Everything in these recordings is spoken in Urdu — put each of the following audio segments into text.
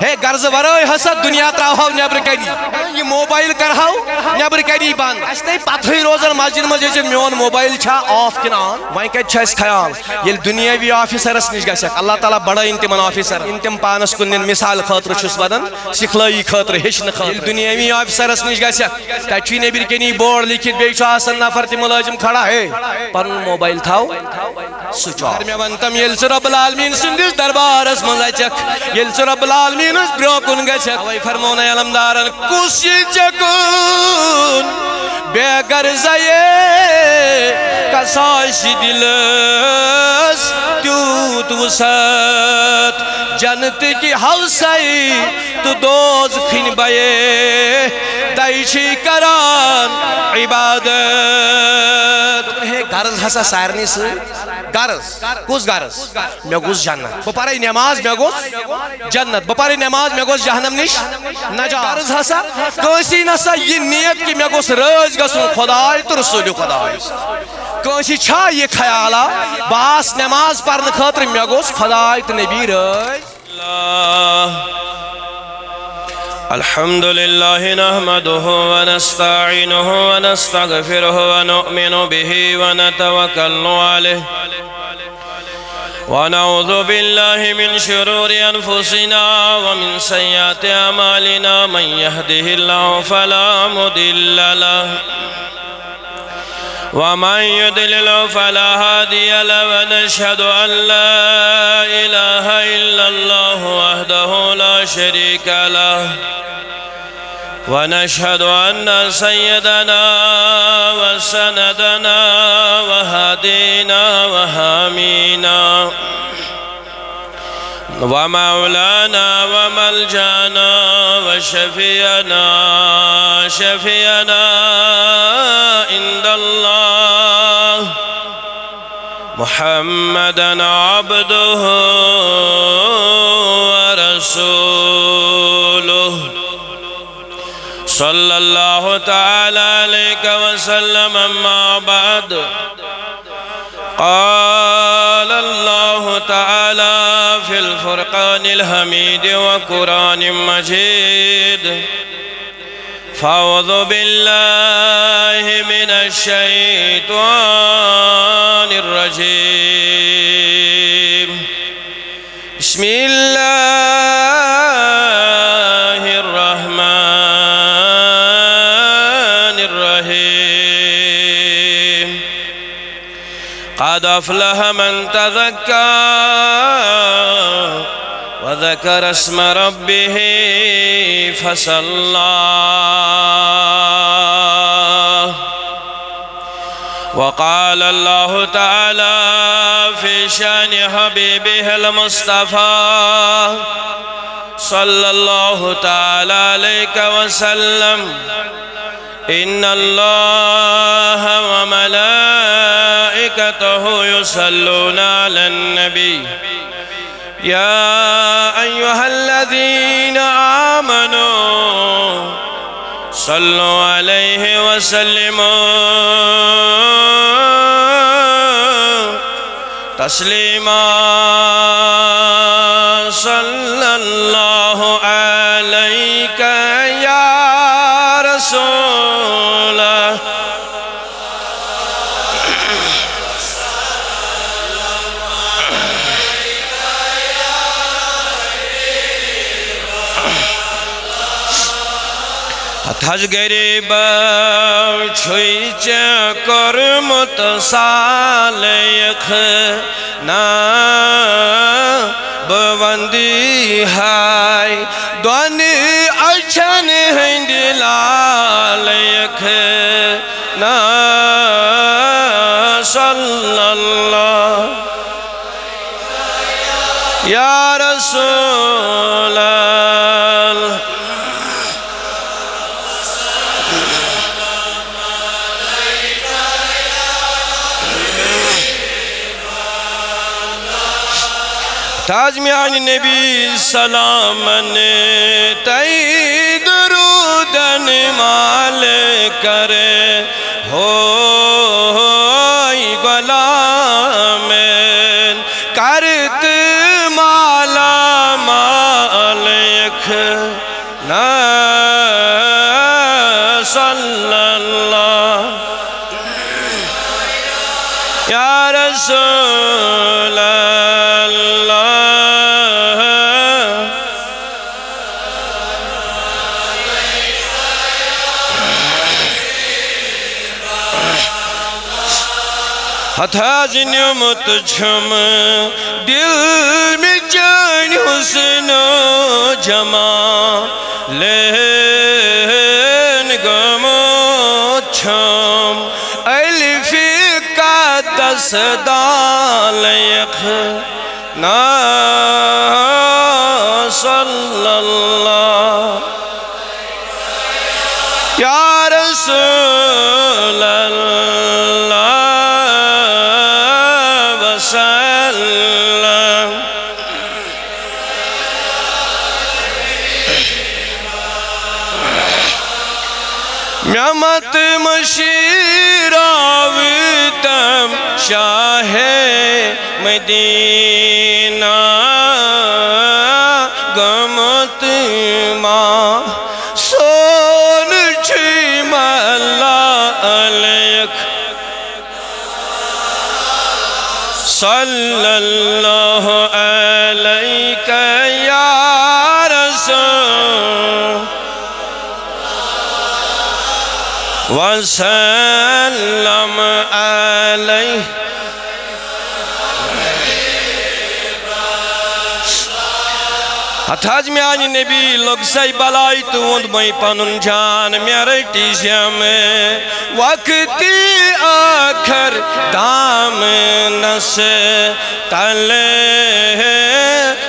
ہے غرض ورٲے ہسا دنیا تراوہو نیبر کنی یہ موبائل کرہو نیبر کنی بند اس نہیں پتہی روزان مسجد مجھے میون موبائل چھا آف کن آن وائن کت چھا اس خیال یل دنیاوی آفیسرس نش گژھک اللہ تعالیٰ بڑھائن تمن آفیسر تم پانس کن مثال خاطر چھس ودان سکھلٲیی خاطر ہیچھنہٕ خاطر یل دنیاوی آفیسرس نش گژھک تتہِ چھُ نیبر کنی بورڈ لکھت بیٚیہِ چھُ آسان نفر تہِ ملٲزم کھڑا ہے پنن موبائل تھاو سوئچ آف مےٚ ون تم ییٚلہِ ژٕ رۄب العالمیٖن سٕنٛدِس دربارس منٛز اژکھ ییٚلہِ ژٕ رۄب العالمیٖن برو کن گژھک اوے فرمون علمدارن کس یہ چکن بے غرضے کساش دلس تیوت وسعت جنت کی حوصائی تو دوزخین بے دائشی کران عبادت غرض ہسا سارنی سے غرض کس غرض میں گوس جنت بپارے نماز میں گوس جنت بپارے نماز میں گوس جہنم نش نجات غرض ہسا کسی نسا یہ نیت کہ میں گوس رز گسن خدای تو رسول خدای کسی چھا یہ خیالا باس نماز پڑھنے خاطر میں گوس خدای تو نبی رز الحمد لله نحمده ونستعينه ونستغفره ونؤمن به ونتوكل عليه ونعوذ بالله من شرور أنفسنا ومن سيئات أعمالنا من يهده الله فلا مضل له ومن يضلل فلا هادي له ونشهد أن لا إله إلا الله وحده لا شريك له ونشهد أن سيدنا وسندنا وهدينا وحامينا ومولانا وملجانا وشفينا عند الله محمدًا عبده ورسوله صلى الله تعالى عليك وسلم أما بعد قال الله تعالى في الفرقان الحميد وقرآن مجيد فأعوذ بالله من الشيطان الرجيم بسم الله الرحمن الرحيم قد أفلح من تزكى وذكر اسم ربه فصلى وقال الله تعالى في شان حبيبه المصطفى صلى الله تعالى عليه وسلم إن الله وملائكته يصلون على النبي يا أيها الذين آمنوا صلوا عليه وسلموا تسليما صلى الله عليك يا رسول الله Taş gariba çöйче kormut salıyık na bavandi hay doni açan hindilalıyık na sallallahu ya Resulallah تاجمیان نبی سلامن تئی درودن مال کرے ہوئی غلامن کرت مالا مال يخنا صلى الله يا رسول الله ہتھازن متجھم دل میں جان حسن جمالین گمتجھم الف کا دس دال یخنا صلی اللہ یا رسول اللہ وسلم میامت مشیراویتم شاہ مدینہ گمت ماں سون چیم اللہ علیک صلی اللہ علیک یا رسول وسلم علیہ ہتھاج میں آنی نبی لوگ سی بلائی توند میں پنن جان میرے ٹیشیا میں وقتی آخر دام نس تلے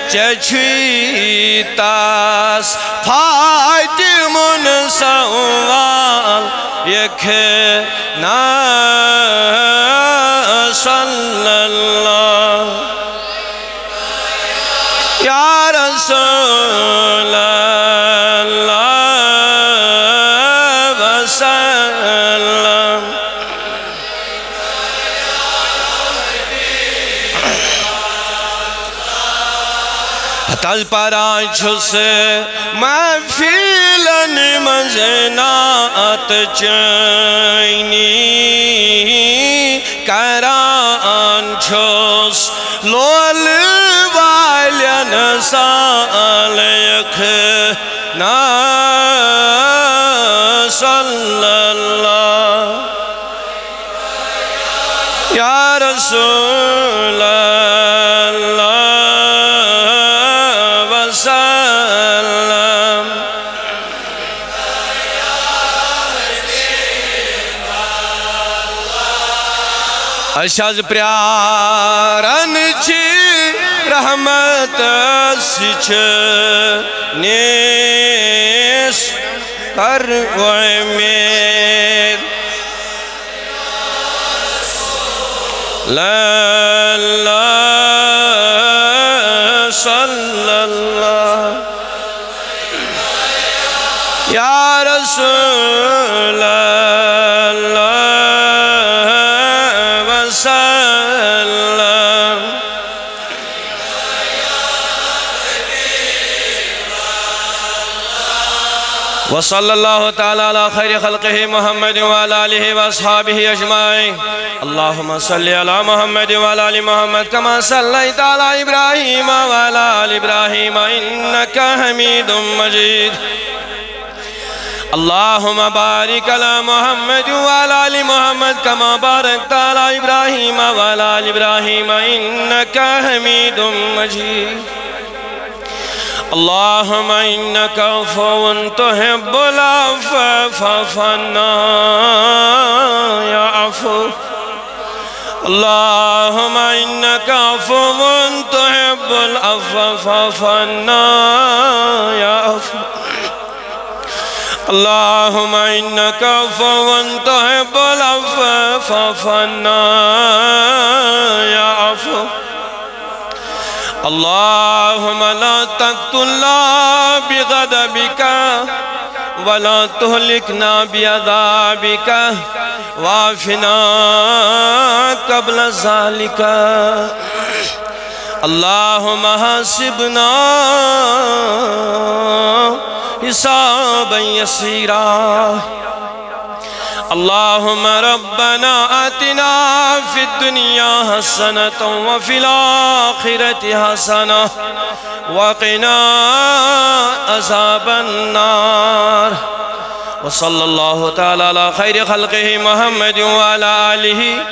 چچوی تاس فائد من سوال یکھنا صلی اللہ یا رسول اللہ وسلم تل پران چھس محفیلن مزنات چینی کران چھس لول والین سال یخنا صلی اللہ یا رسول اللہ وسلم اشاز پریارن چی رحمت سچ نیس کروائے میر لا صلی اللہ یا رسول اللہ وسلم وصلی اللہ تعالی علی خیر خلقہ محمد وعلی آلہ واصحابہ اجمعین اللہم صلی علی محمد وعلی آل محمد کما صلیت علی ابراہیم وعلی آل ابراہیم انکا حمید مجید اللہم بارک علی محمد وعلی آل محمد کما بارکت علی ابراہیم وعلی آل ابراہیم انکا حمید مجید اللہم انکا عفو تحب العفو فاعف عنا یا عفو اللہم انکا عفو تحب العفو فاعف عنا یا عفو اللہم انکا عفو تحب العفو فاعف عنا یا عفو اللہم لا تقتلنا بغضبک ولا تهلكنا بعذابك وعافنا قبل ذلك اللهم حاسبنا حسابا يسيرا اللهم ربنا آتنا في الدنيا حسنة وفي الآخرة حسنة وقنا عذاب النار وصلى الله تعالى على خير خلقه محمد وعلى آله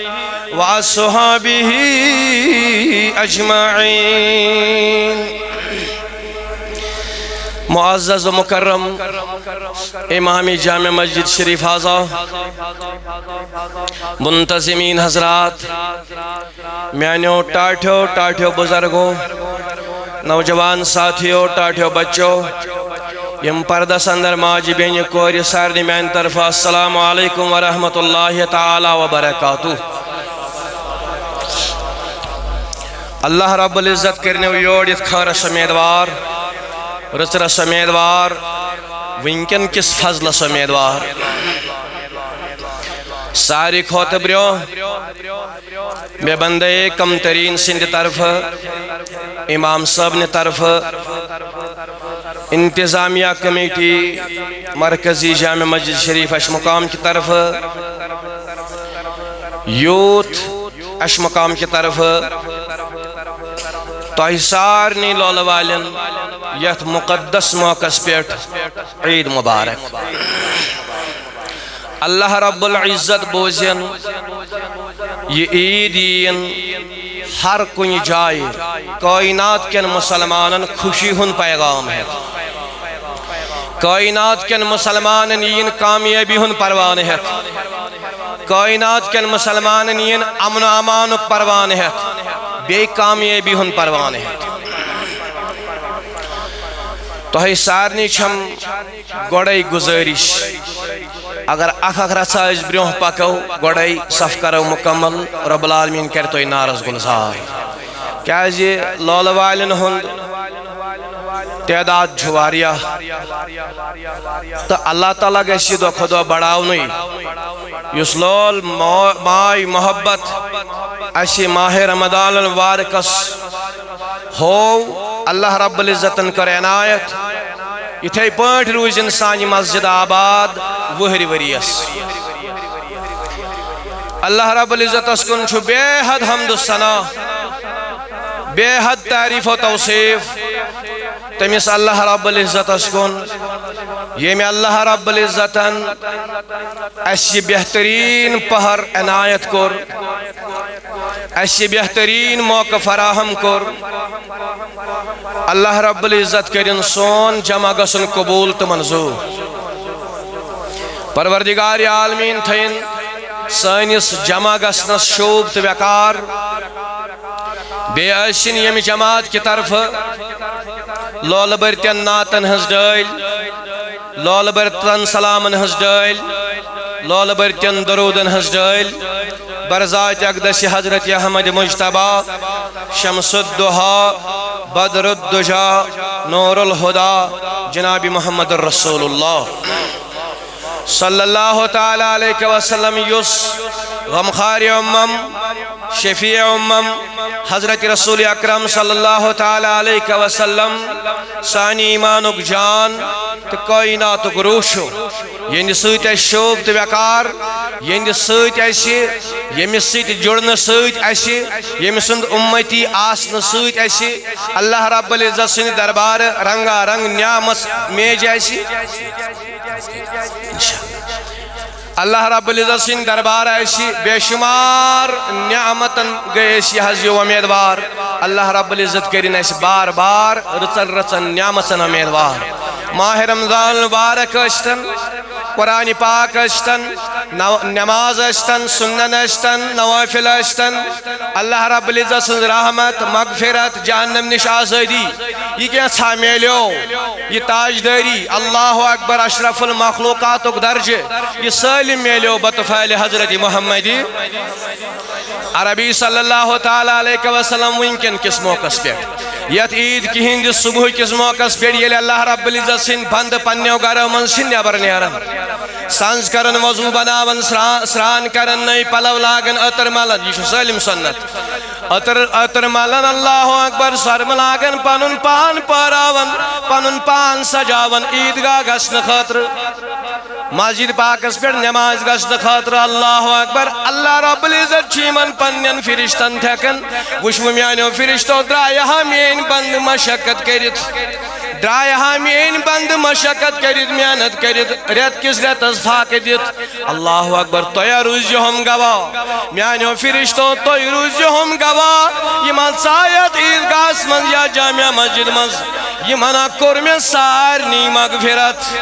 وأصحابه أجمعين. معزز و مکرم امام جامع مسجد شریف حاضر منتظمین حضرات میانیو ٹاٹھیو بزرگوں نوجوان ساتھیو ٹاٹھیو بچو یم پردس اندر ماجی بین کور سارنی میان طرف السلام علیکم ورحمت اللہ تعالی وبرکاتہ. اللہ رب العزت کرنے یوڑ یت خار سمیدوار رچر سمیدوار ونکن کس فضل سمیدوار ساری خوتبریو میں بندے کم ترین سندھ طرف امام صاحب نے طرف انتظامیہ کمیٹی مرکزی جامع مسجد شریف اشمقام کی طرف یوتھ اشمقام کی طرف تۄہہِ سارنٕے لولہٕ والٮ۪ن یتھ مقدس موقعس پٮ۪ٹھ عید مبارک. اللہ رب العزت بوزن یہ عید یین ہر کُنہِ جایہِ کائنات کٮ۪ن مسلمانن خوشی ہُنٛد پیغام ہٮ۪تھ کائنات کٮ۪ن مسلمانن یین کامیٲبی ہُنٛد پروانہٕ ہٮ۪تھ کائنات کٮ۪ن مسلمانن یین امن و امانُک پروانہٕ ہٮ۪تھ بے کامیابی ہن پروانے ہیں. تۄہہِ سارنٕے چھم گۄڈَے گُزٲرِش اگر اکھ رژھا أسۍ برٛونٛہہ پکو گۄڈَے صف کرو مکمل رب العالمین کرِ تۄہہِ نارس گُلزار کیازِ لولہٕ والٮ۪ن ہُنٛد تعداد چھُ واریاہ تہٕ اللہ تعالیٰ گژھِ یہِ دۄہ کھۄتہٕ دۄہ بڑاونُے یُس لول ماے محبت اسی ماہ رمضان الوارکس ہو اللہ رب العزتن کر عنایت یتھے پٲٹھۍ روزن سانہِ مسجد آباد وُہرِ ؤریس. اللہ رب العزتس کُن چھُ بے حد حمد و ثنا بے حد تعریف و توصیف تٔمِس اللہ رب العزتس کُن ییٚمہِ اللہ رب العزتن اَسہِ بہتریٖن پہر عنایت کوٚر اَسہِ بہتریٖن موقع فراہم کوٚر. اللہ رب العزت کٔرِن سون جمع گژھُن قبوٗل تہٕ منظوٗر. پروردگار عالمیٖن تھٲیِن سٲنِس جمع گژھنس شوٗب تہٕ وقار. بیٚیہِ ٲسِن ییٚمہِ جماعت کہِ طرفہٕ لولہٕ بٔرتٮ۪ن نعتن ہٕنٛز ڈٲلۍ لولہٕ بٔرتٮ۪ن سلامن ہٕنٛز ڈٲلۍ لولہٕ بٔرتٮ۪ن درودن ہٕنٛز ڈٲلۍ برذات اقدس حضرت احمد مجتبی شمس الدہا بدر الدجا نور الہدا جناب محمد رسول اللہ صلی اللہ تعالی علیہ وسلم یس غمخار امم شفیع امم حضرت رسول اکرم صلی اللہ تعالی علیہ وسلم سانی ایمانک جان تو کائناتک روشو یعنی سویت اس شوب تو وقار یعنی سویت ایسی یمی سویت جڑن سویت ایسی یمی سند امتی آسن سویت ایسی اللہ رب العزت سن دربار رنگا رنگ نعمت میج ایسی اللہ رب العزت سن دربار ایسی بے شمار نعمتن گئے اسی حضی و امیدوار. اللہ رب العزت کرین ایسی بار بار رچن رچن نعمتن امیدوار. ماہ رمضان مبارک اشتن قرآن پاک اشتن نماز اشتن سنن اشتن نوافل اشتن اللہ رب العزت سن رحمت مغفرت جہنم نش آزادی یہ کیا چھا میلیو یہ تاجداری اللہ اکبر اشرف المخلوقات درجہ یہ سالم میلیو بطفیل حضرت محمدی عربی صلی اللہ تعالی علیہ وسلم ونکن کس موقع پہ یت عید کی ہند صبح کس موقع پہ یل اللہ رب العزت سن بند پنیو گھرو من سن نبر نیرن سانز کرن وضو بناون سران کرن نئی پلو لاگن عطر ملن یہ سالم سنت اتر مالن اللہ اکبر سرم لاگن پنن پان پاراون پنن پان سجاون عیدگاہ گژھنہٕ خٲطرٕ مسجد پاکس پہ نماز گژھنہٕ خٲطرٕ اللہ اکبر اللہ رب العزت چھ یمن پنن فرشتن تھکن وچھو میانیو فرشتو درایہ ہا میٲنۍ بند مشقت کرت درایہ ہا میٲنۍ بند مشقت کرت محنت کرت رٮ۪تھ کِس رٮ۪تس فاقہ دِتھ اللہ اکبر تۄہہِ روٗزِہُم گواہ میانیو فرشتو تُہۍ روٗزِہُم گواہ یمن ژایتھ عیدگاہس منٛز یا جامع مسجد منٛز یمن کوٚر مےٚ سارنٕے مغفرت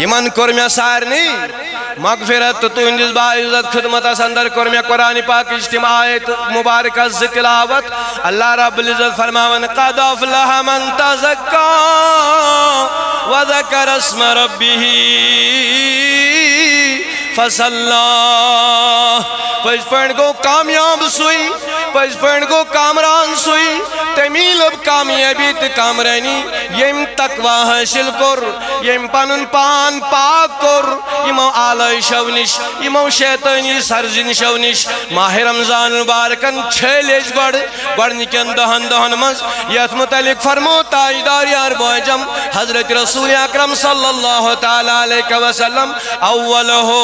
یمن کوٚر مےٚ سارنٕے مغفرت تہٕ تُہنٛدِس باعزت خدمتس اندر کوٚر مےٚ قرآن پاکٕچ تِم آیت مبارکہ زٕ تلاوت اللہ رب العزت فرماون قد افلح من تزکا وذکر اسم ربہ فصلی پٔزۍ پٲٹھۍ گوٚو کامیاب سُے پٔزۍ پٲٹھۍ گوٚو کامران سُے تٔمی لٔب کامیٲبی تہٕ کامرٲنی ییٚمۍ تقوا حٲصِل کوٚر ییٚمۍ پنُن پان پاک کوٚر یِمو آلٲیشو نِش یِمو شیطٲنی سرزنشو نِش ماہ رمضان مبارکن چھٲلۍ أسۍ گۄڈنِکٮ۪ن 10 دۄہن منٛز یتھ متعلق فرمو تاجدار یار بوجم حضرت رسول اکرم صلی اللہ تعالیٰ علیہ وسلم اولہو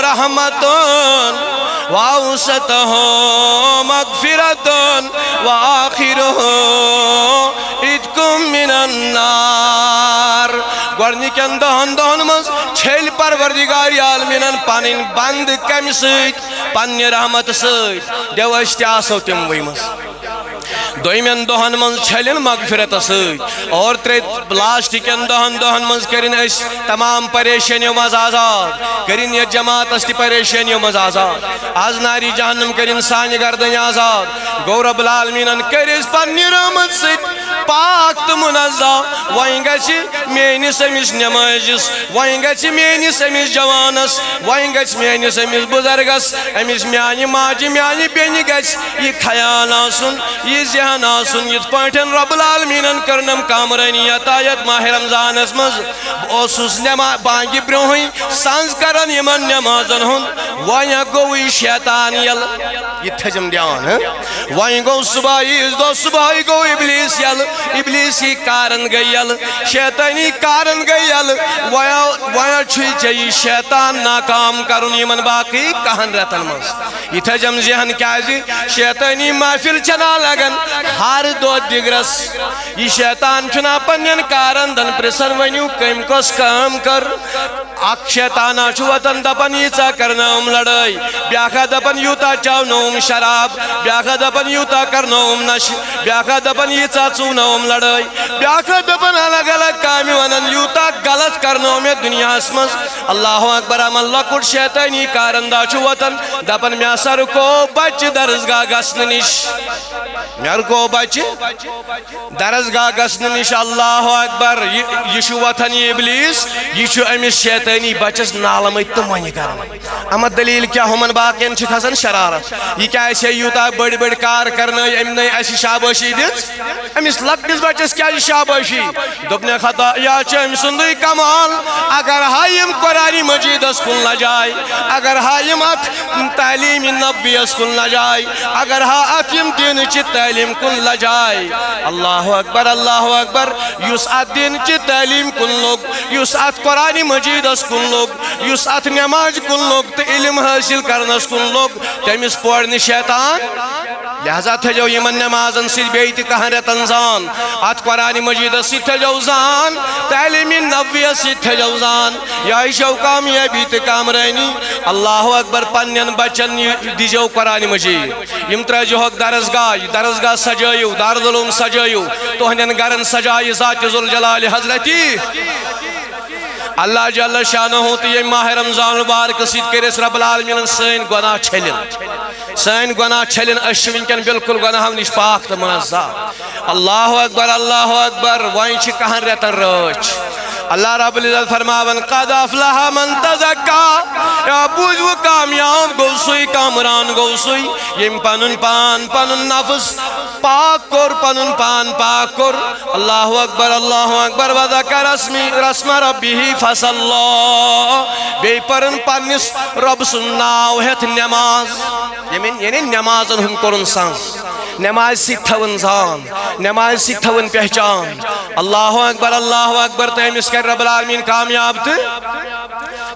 رحمتن وَأَوْسَطُهُ مَغْفِرَةٌ وَآخِرُهُ عِتْقٌ مِّنَ النَّارِ گۄڈنِکٮ۪ن 10 دۄہن منٛز چھٔلۍ پروردگار عالمیٖنن پنٕنۍ بند کمہِ سۭتۍ پننہِ رحمتہٕ سۭتۍ دیو أسۍ تہِ آسو تِموٕے منٛز دویمین دۄہن منٛز چھٔلِن مغفرت سۭتۍ اور لاسٹٕکٮ۪ن 10 دۄہن منٛز کٔرِنۍ أسۍ تمام پریشٲنیو منٛز آزاد کٔرِنۍ یتھ جماعتس تہِ پریشٲنیو منٛز آزاد آز ناری جہنم کٔرِنۍ سانہِ گردنہِ آزاد گوٚو رب العالمیٖنن کٔرۍ أسۍ پننہِ رحمت سۭتۍ پاک تہٕ منزہ وۄنۍ گژھِ میٲنِس أمِس نمٲزِس وۄنۍ گژھِ میٲنِس أمِس جوانس وۄنۍ گژھِ میٲنِس أمِس بُزرگس أمِس میانہِ ماجہِ میانہِ بیٚنہِ گژھِ یہِ خیال آسُن یہِ ذہن آسُن یِتھ پٲٹھۍ رب العالمیٖنن کٔرنم کامرٲنی عطا یتھ ماہ رمضانس منٛز بہٕ اوسُس بانگہِ برونٛہٕے سنٛز کران یِمن نمازن ہُنٛد وۄنۍ گوٚو یہِ شیطان یلہٕ یہِ تھٲیزٮ۪م دھیان وۄنۍ گوٚو صبحٲے عیٖذ دۄہ صبحٲے گوٚو ابلیٖس یلہٕ ابلیٖسی کارن گٔے یلہٕ شیطٲنی کارن گٔے یلہٕ وۄنۍ چھُے ژےٚ یہِ شیطان ناکام کرُن یِمن باقٕے 10 رٮ۪تن منٛز یہِ تھٲیزٮ۪م ذہن کیازِ شیطٲنی محفل چھنا لگان ہر دۄہ دِگرس یہِ شیطان چھُنا پننٮ۪ن کارندن پرژھان ؤنِو کٔمۍ کۄس کٲم کٔر اکھ شیطانا چھُ وتان دپان ییٖژاہ کرنٲوٕم لڑٲے بیٛاکھا دپان یوٗتاہ چاونووُم شراب بیٛاکھا دپان یوٗتاہ کرنووُم نشہٕ بیٛاکھا دپان ییٖژاہ ژوٗنٲوٕم لڑٲے بیٛاکھا دپان الگ الگ کامہِ ونان یوٗتاہ غلط کرنوو مےٚ دُنیاہس منٛز اللہ اکبر اَمن لۄکُٹ شیطٲنی کارندا چھُ وتان دپان مےٚ ہسا رُکو بچہِ درسگاہ گژھنہٕ نِش مےٚ رُکو بچہِ درسگاہ گژھنہٕ نِش اللہ اکبر یہِ چھُ وتھان یہِ ابلیٖس یہِ چھُ أمِس شیطٲنی بچس نالمٕتۍ تہٕ وۄنۍ کران اما دلیٖل کیٛاہ ہُمن باقین چھِ کھسان شرارت یہِ کیٛازِ ہے یوٗتاہ بٔڑۍ بٔڑۍ کار کرنٲے أمۍ نٔے اَسہِ شابٲشی دِژ أمِس لۄکٹِس بچس کیٛازِ شابٲشی دوٚپنکھ ہتا یہِ چھُ أمۍ سُنٛدُے کمال اگر ہا یِم قرآنِ مجیٖدس کُن لجاے اگر ہا یِم اتھ تعلیٖمِ نبوِیس کُن لجاے اگر ہا اتھ یِم دیٖنٕچہِ تعلیٖم کُن لجاے اللہ اکبر یُس اتھ دیٖنٕچہِ تعلیٖم کُن لوٚگ یُس اتھ قرآنِ مجیٖدس کُن لوٚگ یُس اتھ نمازِ کُن لوٚگ تہٕ علم حٲصِل کرنس کُن لوٚگ تٔمِس پورِ نہٕ شیطان لہذا تھٲیزیو یِمن نمازن سۭتۍ بیٚیہِ تہِ 10 رٮ۪تن زان اتھ قرآنِ مجیٖدس سۭتۍ تھٲیزیو زان تعلیٖمِ نبوِیس سۭتۍ تھٲیزیو زان یہِ چھو کامیٲبی تہٕ کامرٲنی اللہ اکبر پننٮ۪ن بچن دیٖزیو قرآنِ مجیٖد یِم ترٲیزِہوکھ درسگاہ سجٲیِو دارالعلوم سجٲیِو تُہنٛدٮ۪ن گرن سجایہِ ذاتِ ذوالجلالِ حضرتی اللہ جل شانہ تہٕ ییٚمہِ ماہ رمضان مبارکس سۭتۍ کٔرۍ اَسہِ رب العالمیٖنن سٲنۍ گۄناہ چھٔلِن أسۍ چھِ وٕنکٮ۪ن بالکل گۄناہو نِش پاک تہٕ منزہ اللہ اکبر وۄنۍ چھِ 10 رٮ۪تن رٲچھ اللہ رب العزت فرماون قد افلح من تزکا یا بوجھو کامیاب گو سوی کامران گو سوی یم پنن پان پنن نفس پاک کر پنن پان پاک کر اللہ اکبر وذکر رسم ربہ فصلی بی پرن پنس رب سن ناو ہیت نماز یعنی نمازن ہم کرن سانس نماز سی تھون زان نماز سی تھون پہچان اللہ اکبر تیمس کر رب العالمین کامیاب تو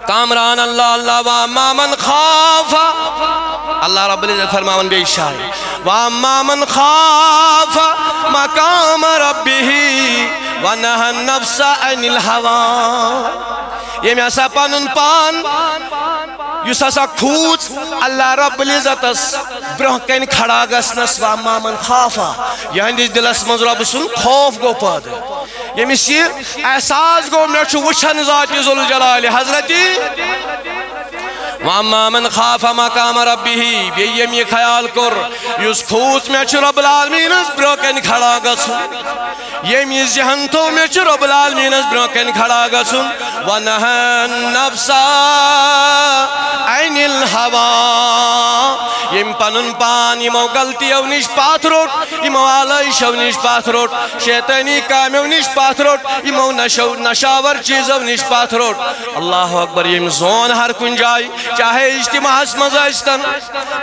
کامران اللہ واما من خاف اللہ رب العزت فرماون بے شاہی واما من خاف مقام ربہ ونہى النفس عن الہوا یہ میں ایسا پانن پان یس ہسا کھوچ اللہ رب العزتس برہ کن کھڑا گسنس واما من خافا یہندس دلس مز رب سن خوف گو پاد یمس یہ احساس گو میں چھو وچھن ذات ذوالجلال حضرتی واما من خاف مقام ربہ بیم یہ خیال کر یس کھوچ میں چھو رب العالمین برہ کن کھڑا گسن یم یہ ذہن تو میں چھو رب العالمین برہ کن کھڑا گسن ونہى النفس عن الہوا یم پنن پان یمو غلطیو نش پاتھ روٹ یمو آلائشو نش پاتھ روٹ شیطانی کامیو نش پاتھ روٹ یمو نشاور چیزو نش پاتھ روٹ اللہ اکبر یم زون ہر کن جائے چاہے اجتماع مز ائستن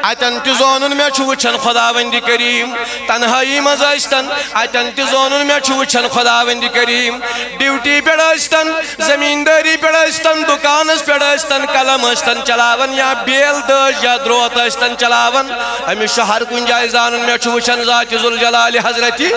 اتن تہ زونن میں چھ وچھن خداوند کریم تنہائی مز ائستن اتن تہ زونن میں چھ وچھن خداوند کریم ڈیوٹی پہ ائستن زمینداری پہ ائستن دکانس پہ ائستن قلم ائستن چلاون یا بیل دج یا دروت ائستن چلاون امس ہر کن جائے زانن میں چھ وچھن ذات ذوالجلال حضرتی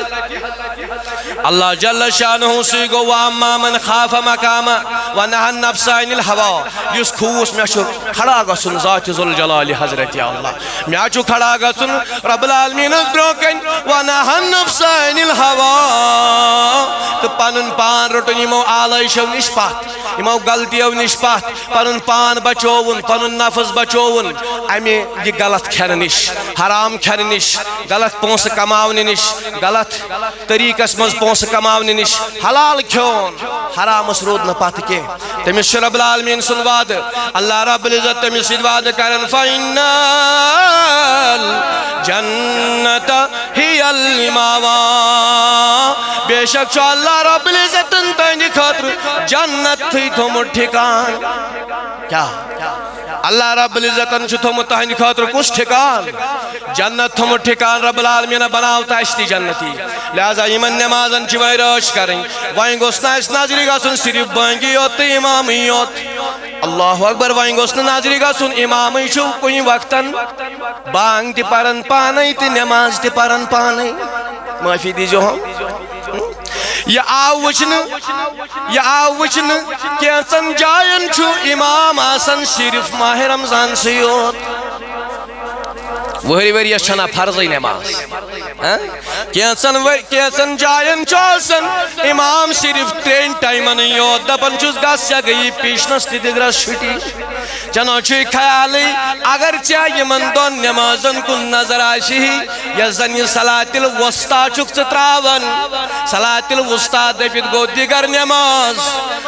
اللہ جل شانہ سی گو واما من خاف مقام ونہى النفس عن الہوا یس کھوس میں چھ کھڑا گسن ذات ذوالجلال حضرت اللہ میں چھ کھڑا گسن رب العالمین برکن ونہى النفس عن الہوا تو پنن پان رٹن یمو آلائشو نش پاتھ یمو غلطیو نش پاتھ پنن پان بچوون پنن نفس بچوون امی یہ غلط کھین نش حرام کھین نش غلط پونس کماون نش غلط طریقس مز پونس کماون نش حلال کھیون حرامس رود نہ پتہ کی تمس رب العالمین سن وعد اللہ رب العزت تمس وعد کرن فإن الجنت ہی الماوا بے شک چھ اللہ رب العزت تہندِ خاطر جنت تھی تھومت ٹھکان کیا اللہ رب العزت چھ تھومت تہندِ خاطر کس ٹھکان جنت تھومت ٹھکان رب العالمین بناوتا اشتی جنتی لہذا یمن نمازن چھ ویراش کریں وائن گوسنا اس ناظری گاسن صرف بانگی یوت امامی یوت اللہ اکبر وائن گوسنا ناظری گاسن امامی شو کوئی وقتاً بانگ تی پرن پانی تی نماز تی پرن پانی معافی دیجو ہم یہ آو وچن کیسن جائن چھو امام آسن صرف ماہ رمضان سیوت وہری وری چھنا فرضی نماز کیسن جائن چوسن امام صرف 3 ٹائمن یوت دپن چھس گسیا گئی پیشنس تی دگرس چھٹی چنو چھوئی خیالی اگر چاہ یمن دون نمازن کن نظر آشی یا زن یہ صلاة الوسطی چھک ستراون صلاة الوسطی دپت گو دیگر نماز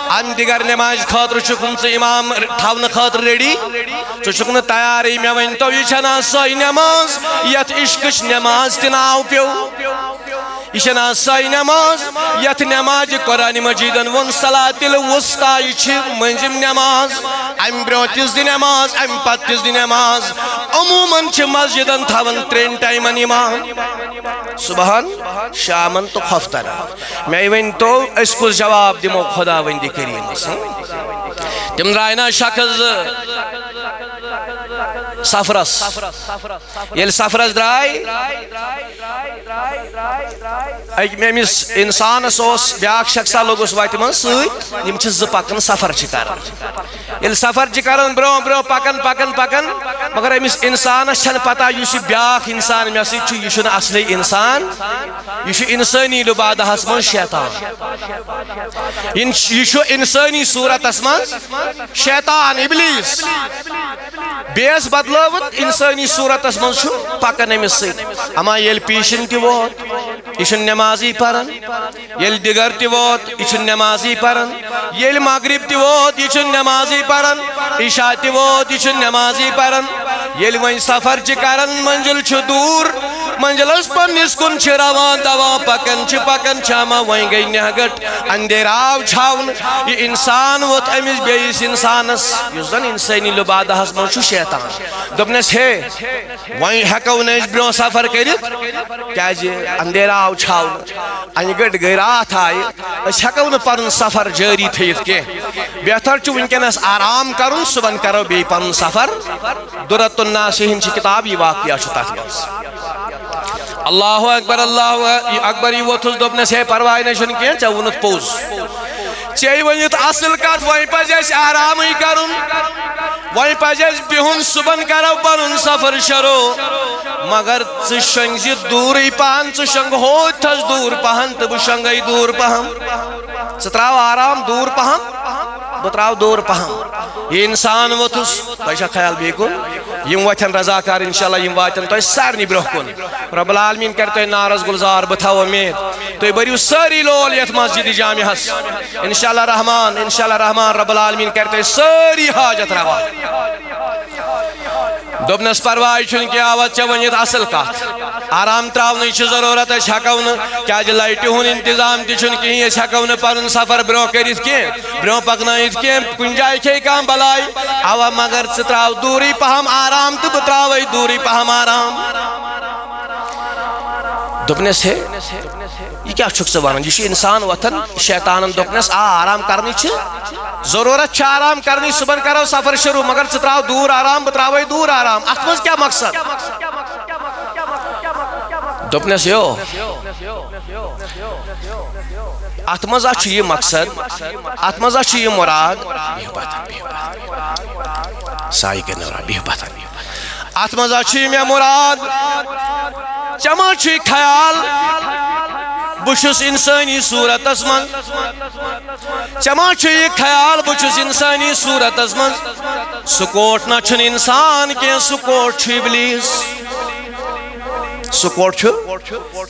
ام دیگر نماز خاطر چھکن سے امام تھاون خاطر ریڈی چھکن تیاری میں ون تو یہ چھنا سوئی نماز یت عشقش نماز تناو پیو یہ چھنا سوئی نماز یت نماز قرآن مجیدن ون صلاة الوسطی چھ منجم نماز ام بروتس دی نماز ام پتس دی نماز عموماً چھ مسجدن تھاون 3 ٹائمن امام صبحن شامن تو خفتر میں ون تو اس کو جواب دمو خدا وندی کریم تم رائنا شخص سفرس یل سفرس درائی میمس انسان سوس بیاک شخصا لوگوس وائت من سویت یم چھ ز پکن سفر چھ کرن یل سفر چھ کرن برو پکن مگر امس انسان چھن پتہ یس بیاک انسان میں سی چھ یہ چھن اصلی انسان یہ چھ انسانی لبادہس من شیطان یہ چھ انسانی صورتس من شیطان ابلیس بیس بدلوت انسانی صورتس من چھ پکن امس سی اما یل پیشن تی ووت یہ نمازی پرن یل دگر تہ ووت یہ نمازی پرن یل مغرب تہ ووت یہ نمازی پرن عشاء تہ ووت یہ نمازی پرن یل وۄنۍ سفر چھ کرن منزل چھ دور منزلس پنس کن چھ روان دوان پکن چھاما وۄنۍ گئی نہگٹ اندھیر آو چھاون یہ انسان ووت امس بیس انسانس یس زن انسانی لبادہس من چھ شیطان دوپنس ہے وۄنۍ ہیکو نہ أسۍ برٛونٛہہ سفر کٔرِتھ کیازِ اندھیر آو چھاون انہِ گٔٹۍ گٔے راتھ آیہِ أسۍ ہیکو نہٕ پنُن سفر جٲری تھٲیِتھ کینٛہہ بہتر چھُ وٕنکٮ۪نس آرام کرُن صُبحن کرو بیٚیہِ پنُن سفر دُرۃ الناصحین چھ کتاب یہ واقعہ چھ تتھ منٛز اللہ اکبر یہ ووتھس دوپنس ہے پرواے نہ چھُنہٕ کینٛہہ ژےٚ ووٚنُتھ پوٚز ژےٚ ؤنِتھ اصل کتھ وۄنۍ پزِ اَسہِ آرامٕے کرُن وۄنۍ پزِ اَسہِ بِہُن صُبحن کرو پنُن سفر شروع مگر ژٕ شۄنٛگزِ دوٗرٕے پہن ژٕ شۄنٛگ ہوتھس دوٗر پہن تہٕ بہٕ شۄنٛگے دوٗر پہم ژٕ تراو آرام دوٗر پہم بہٕ تراو دوٗر پہم یہ انسان ووتھس تۄہہِ چھا خیال بیٚیہِ کُن یم وتھن رضاکار انشاءاللہ یم واتن تۄہہِ سارنٕے برٛونٛہہ کُن رب العالمیٖن کرِ تۄہہِ نارس گُلزار بہٕ تھاو اُمید تُہۍ بٔرِو سٲری لول یتھ مسجد جامعہس انشاءاللہ رحمان رب العالمیٖن کرِ تۄہہِ سٲری حاجت روا دوپنس پرواے چھُنہٕ کینٛہہ آوت ژےٚ ؤنِتھ اصل کتھ آرام تراونٕچ چھِ ضروٗرت أسۍ ہیکو نہٕ کیازِ لایٹہِ ہُنٛد انتظام تہِ چھُنہٕ کِہیٖنۍ أسۍ ہیکو نہٕ پنُن سفر برٛونٛہہ کٔرِتھ کینٛہہ برٛونٛہہ پکنٲیِتھ کینٛہہ کُنہِ جایہِ کھیٚیہِ کانٛہہ بلاے اوا مگر ژٕ تراو دوٗرٕے پہم آرام تہٕ بہٕ تراوے دوٗرٕے پہم آرام دوپنس ہے یہ کیا چھُکھ ژٕ ونان یہ چھُ انسان وتھان شیطانن دوپنس آرام کرنٕچ چھِ ضروٗرت چھِ آرام کرنٕچ صُبحن کرو سفر شروع مگر ژٕ تراو دوٗر آرام بہٕ تراوے دوٗر آرام اتھ منٛز کیٛاہ مقصد دوپنس یو اتھ منٛز چھُ یہِ مقصد اتھ منٛز چھُ یہِ مراد سایہِ کٔرۍ نوٚرا بِہِو پتھر اتھ منٛز چھُ یہِ مےٚ مراد ژےٚ ما چھُے خیال بہٕ چھُس انسٲنی صوٗرتس منٛز ژےٚ ما چھُے یہِ خیال بہٕ چھُس انسٲنی صوٗرتس منٛز سُہ کوٹ نہ چھُنہٕ انسان کینٛہہ سُہ کوٹ چھُ ابلیٖس سُہ کوٹ چھُ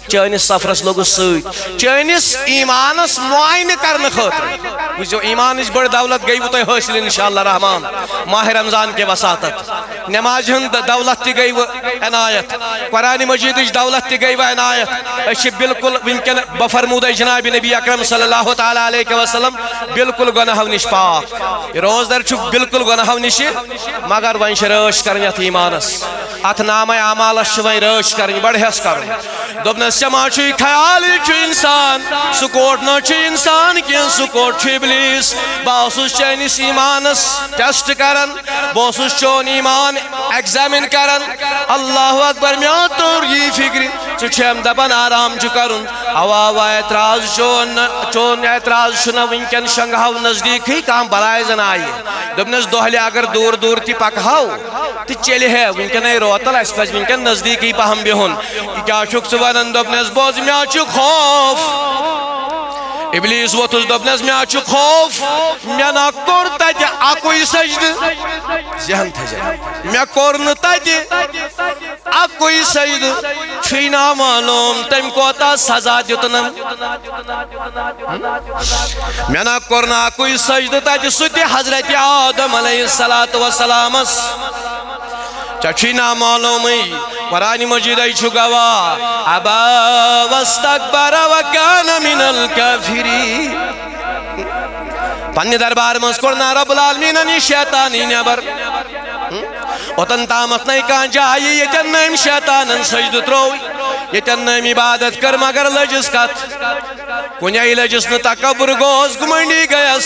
چٲنِس سفرس لوٚگُس سۭتۍ چٲنِس ایٖمانس معاینہٕ کرنہٕ خٲطرٕ وٕچھزیو ایٖمانٕچ بٔڑ دولت گٔیوٕ تۄہہِ حٲصِل انشاءاللہ رحمان ماہِ رمضان کہِ وساطت نمازِ ہُنٛد دولت تہِ گٔیوٕ عنایت قرآنِ مجیٖدٕچ دولت تہِ گٔیوٕ عنایت أسۍ چھِ بالکل وٕنکٮ۪ن بفرموٗدے جنابِ نبی اکرم صلی اللہ تعالیٰ علیہ وسلم بالکل گۄناہو نِش پاک یہِ روزدر چھُ بالکل گۄناہو نِشہِ مگر وۄنۍ چھِ رٲچھ کرٕنۍ اتھ ایٖمانس اتھ نامے اعمالس چھِ وۄنۍ رٲچھ کرٕنۍ بڑٕ حٮ۪س کرُن دوپنس ژےٚ ما چھُے خیال یہِ چھُ انسان سُہ کوٹ نہ چھُ انسان کینٛہہ سُہ کوٹ چھُ ابلیٖس بہٕ اوسُس چٲنِس ایٖمانس ٹیسٹ کران بہٕ اوسُس چون ایٖمان ایگزامن کران اللہ اکبر مےٚ آو توٚر یی فکرِ ژٕ چھٮ۪م دپان آرام چھُ کرُن اوا اعتراض چون اعتراض چھُنہ وٕنکٮ۪ن شۄنٛگہو نزدیٖکھٕے کانٛہہ بلاے زن آیہِ دوپنس دۄہلہِ اگر دوٗر دوٗر تہِ پکہو تہٕ چلہِ ہے وٕنکٮ۪نٕے روتل اسہِ پزِ وٕنکٮ۪ن نزدیٖکٕے پہم بِہُن یہِ کیٛاہ چھُکھ ژٕ ونان دوپنس بوز مےٚ چھُ خوف ابلیٖس ووتھُس دوپنس مےٚ چھُ خوف مےٚ نہ کوٚر تتہِ اکُے سجدٕ ذہن تھٲیزِ مےٚ کوٚر نہٕ تتہِ اکُے سجدٕ چھُے نا معلوٗم تٔمۍ کوتاہ سزا دیُتنم مےٚ نہ کوٚر نہٕ اکُے سجدٕ تتہِ سُہ تہِ حضرتِ آدم علیہ الصلاۃ وسلامس ژےٚ چھُے نا معلوٗمٕے قرآنِ مجیٖدے چھُ گواہ ابا واستکبر وکان من الکافرین پننہِ دربار منٛز کوٚر نا رب العالمیٖنن یہِ شیطانی نٮ۪بر اوٚتن تامتھ نَے کانٛہہ جایہِ ییٚتٮ۪ن نہٕ أمۍ شیطانن سجدٕ ترٛوو ییٚتٮ۪ن نہٕ أمۍ عبادت کٔر مگر لٔجِس کتھ کُنے لٔجِس نہٕ تکبر گوس گُمنڈی گٔیس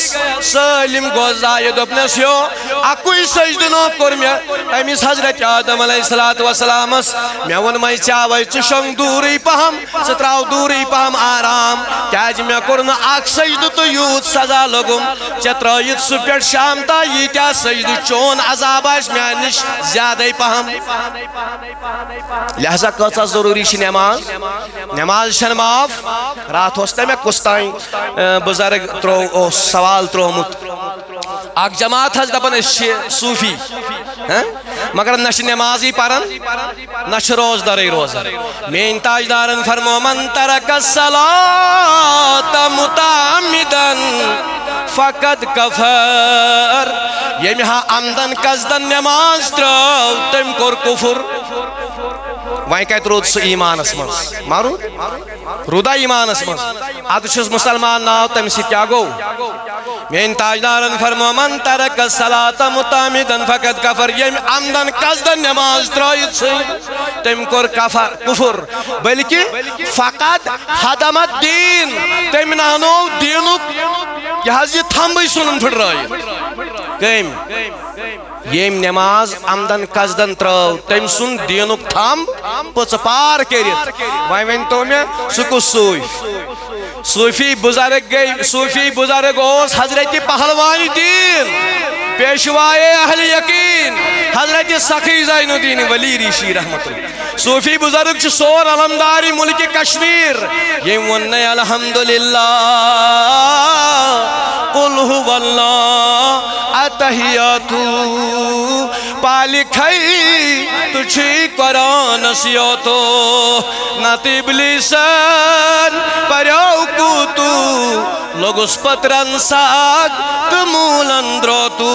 سٲلِم گوس ضایہِ دوپنس ہیو اکُے سجدٕ نو کوٚر مےٚ أمِس حضرت آدم علیہ الصلاۃ وسلامس مےٚ ووٚنمے ژےٚ آوے ژٕ شۄنٛگ دوٗرٕے پہم ژٕ تراو دوٗرٕے پہم آرام کیازِ مےٚ کوٚر نہٕ اکھ سجدٕ تہٕ یوٗت سزا لوٚگُم ژےٚ ترٲیِتھ سُہ پٮ۪ٹھ شام تام ییٖتیٛاہ سجدٕ چون عذاب آسہِ میانہِ نِش زیادَے پہم لہذا کۭژاہ ضروٗری چھِ نٮ۪ماز چھنہٕ معاف راتھ اوس نہ مےٚ کُس تانۍ بُزرگ اوس سوال تروومُت اکھ جماعت حظ دپان أسۍ چھِ صوٗفی مگر نہ نمازی پرن نہ روزدار روزان مین تاجدارن فرمو من ترک الصلاۃ متعمدا فقد کفر یم ہا عمدن قصدن نماز ترو تم کور کفر وائن کت رود سو ایمانس من مارو رودا ایمانس من اد چھس مسلمان ناو تم سی کیا گو مین تاجدارن فرمو من ترک الصلاۃ متعمدا فقد کفر یم عمدن قصدن نماز ترائیت سی تم کور کفر بلکہ فقط حدم الدین تم نانو دینک یہ تھمبی سنن پھر کم یم نماز عمدن قصدن ترو تم سن دینک تھم پچ پار کرت وائن تو میں سکو صوفی بزرگ گئی صوفی بزرگ اوس حضرت پہلوان دین پیشوائے اہل یقین حضرت سخی زین الدین ولی ریشی رحمت اللہ صوفی بزرگ چھ سور علمداری ملک کشمیر یم ون الحمدللہ قل هو اللہ اتحیاتو پالکھئی تجھی قرآن سیوتو نتی بلیسن پریو کوتو لوگس پترن ساگ تمولن دروتو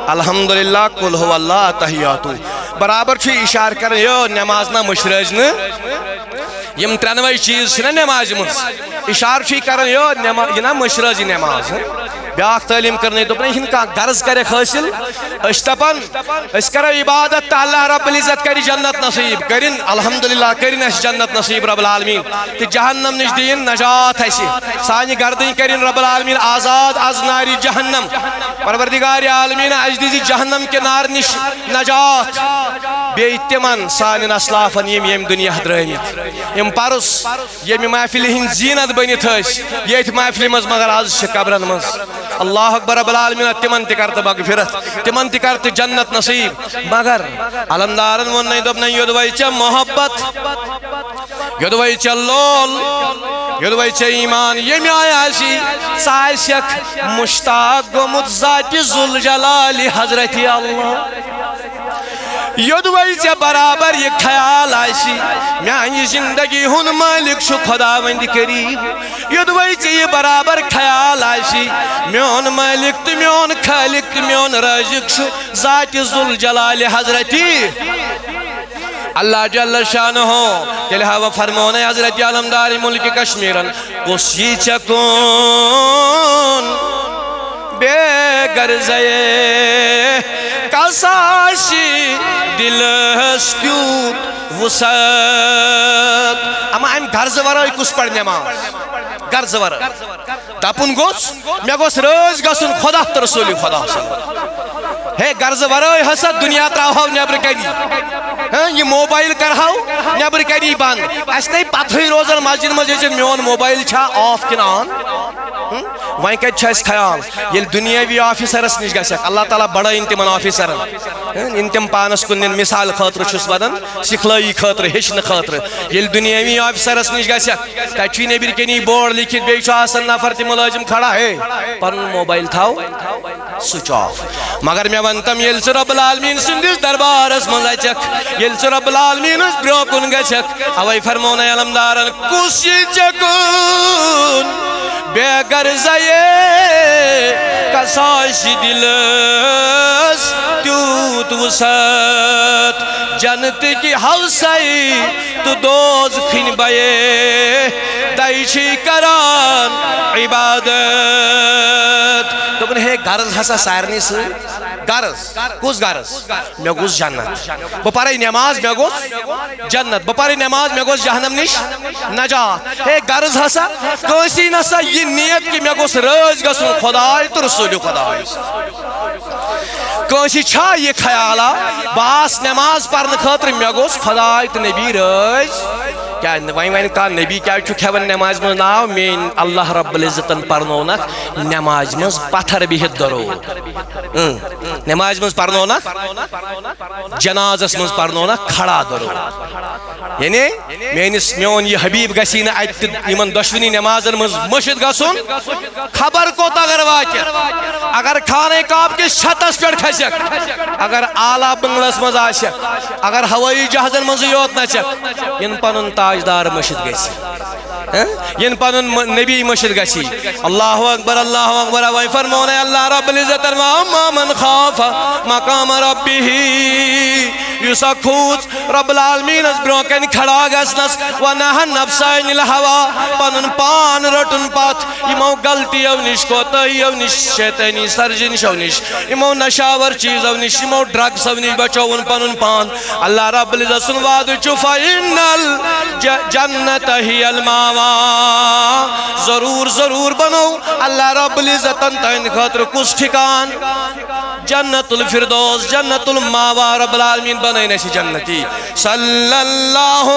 الحمدللہ قل هو اللہ اتحیاتو برابر چھ اشار کرن یو نماز نا مشرج نا یم ترنوی چیز چھنا نماز مز اشار چھ کرن یو یہ نا مشرج نماز بیاکھ تعلیم کرنے تو ہن کا غرض کرے حاصل اشتپن اس کرے عبادت اللہ رب العزت کری جنت نصیب کرن الحمدللہ کرن اس جنت نصیب رب العالمین کہ جہنم نش دین نجات ہے سانی گردن کرن رب العالمین آزاد از ناری جہنم پروردگار عالمین اجدی جہنم کے نار نش نجات بے تمن سان اسلافن یم دنیا درامت یم پرس یم محفل ہن زینت بنت یت محفل مز مگر آز قبرن مز اللہ اکبر رب العالمین تمن تکرت مغفرت تمن تکرت جنت نصیب مگر علمدارن ون دپن یودوی چ محبت یودوی چ لول یودوی چ ایمان یم آیاسی سایشک مشتاق گمت ذات ذوالجلال حضرت اللہ یودوی چ برابر یہ خیال آسی میانی زندگی ہن مالک شو خداوند کریم یودوی چ یہ برابر خیال آسی میون مالک تو میون خالق تو میون رازق شو ذات ذوالجلال حضرتی اللہ جل شانہ تلہا و فرمونے حضرت علمدار ملک کشمیرن کسی چکون بے گرزے کساشی دلس کیوت وسط اما ام گرز ورائی کس پڑھ نماز گرز ورائی دپن گوس میں گوس روز گسن خدا تو رسول خدا صلی ہے گرز ورائی حسد دنیا تراؤ نیبر کنی یہ موبائل کرہاو نیبر کنی بند اس نہیں پتھوئی روزن مسجد مجھے میون موبائل چھا آف کن آن وائن کت چھا اس خیال یہ دنیاوی آفیسرس نش گسک اللہ تعالیٰ بڑا انتمن آفیسرن انتم پانس کن مثال خاطر چھس ودن سکھلائی خاطر ہشن خاطر یہ دنیاوی آفیسرس نش گسک تچی نیبر کنی بورڈ لکھت بیچو آسن نفر تی ملازم کھڑا ہے پر موبائل تھاو سوچ آف مگر میں ونتم یل سے رب العالمین سندس دربارس مزچک یل سے رب العالمین اس بروکن گچک اوائی فرمونے علمدارن کسی چکون بے گرزائے کساش دلس تیوت وسط جنت کی حوثائی تو دوز خین بائے دائشی کران عبادت تو کنہیں گرز حسا سائرنی سے گرز کس گرز میں گوز جنت بپاری نماز میں گوز جنت بپاری نماز میں گوز جہنم نش نجات ہے گرز حسا کوئی نسا یہ نیت کی میں گوز رج گسن خدای تو رسول خدای کوئی چھا یہ خیالا باس نماز پرن خاطر میں گوز خدای تو نبی رج کیا وین کا نبی کیا کھیون نماز من ناو مین اللہ رب العزتن پرنونک نماز من پتھر بہت درو نماز من پرنونک جنازس من پرنونک کھڑا درو یعنی میون یہ حبیب گسی نا ات یمن دشونی نمازن من مشد گسن خبر کوت اگر واتہ اگر خانہ کعبہ کس چھتس پہ کھسک اگر اعلیٰ بنگلس مز آسک اگر ہوایی جہازن مز یوت نچک ین پنن تاجدار مشد گسی ین پنن نبی مشد گسی اللہ اکبر وی فرمونے اللہ رب العزت اما من خاف مقام ربه یسا کھوت رب العالمین اس بروکن کھڑا گسنس ونہا نفسائن الہوا پنن پان رٹن پات یمو غلطیو نش کوتاہیو نش شیطانی سرجنشو نش یمو نشاور چیزو نش یمو ڈرگسو نش بچون پنن پان اللہ رب العزت سن وعد چوفا ان الجنت ہی الماوا ضرور ضرور بنو اللہ رب العزت انتہن خاطر کس ٹھکان جنت الفردوس جنت الماوا رب العالمین بنائی نسی جنتی صلی اللہ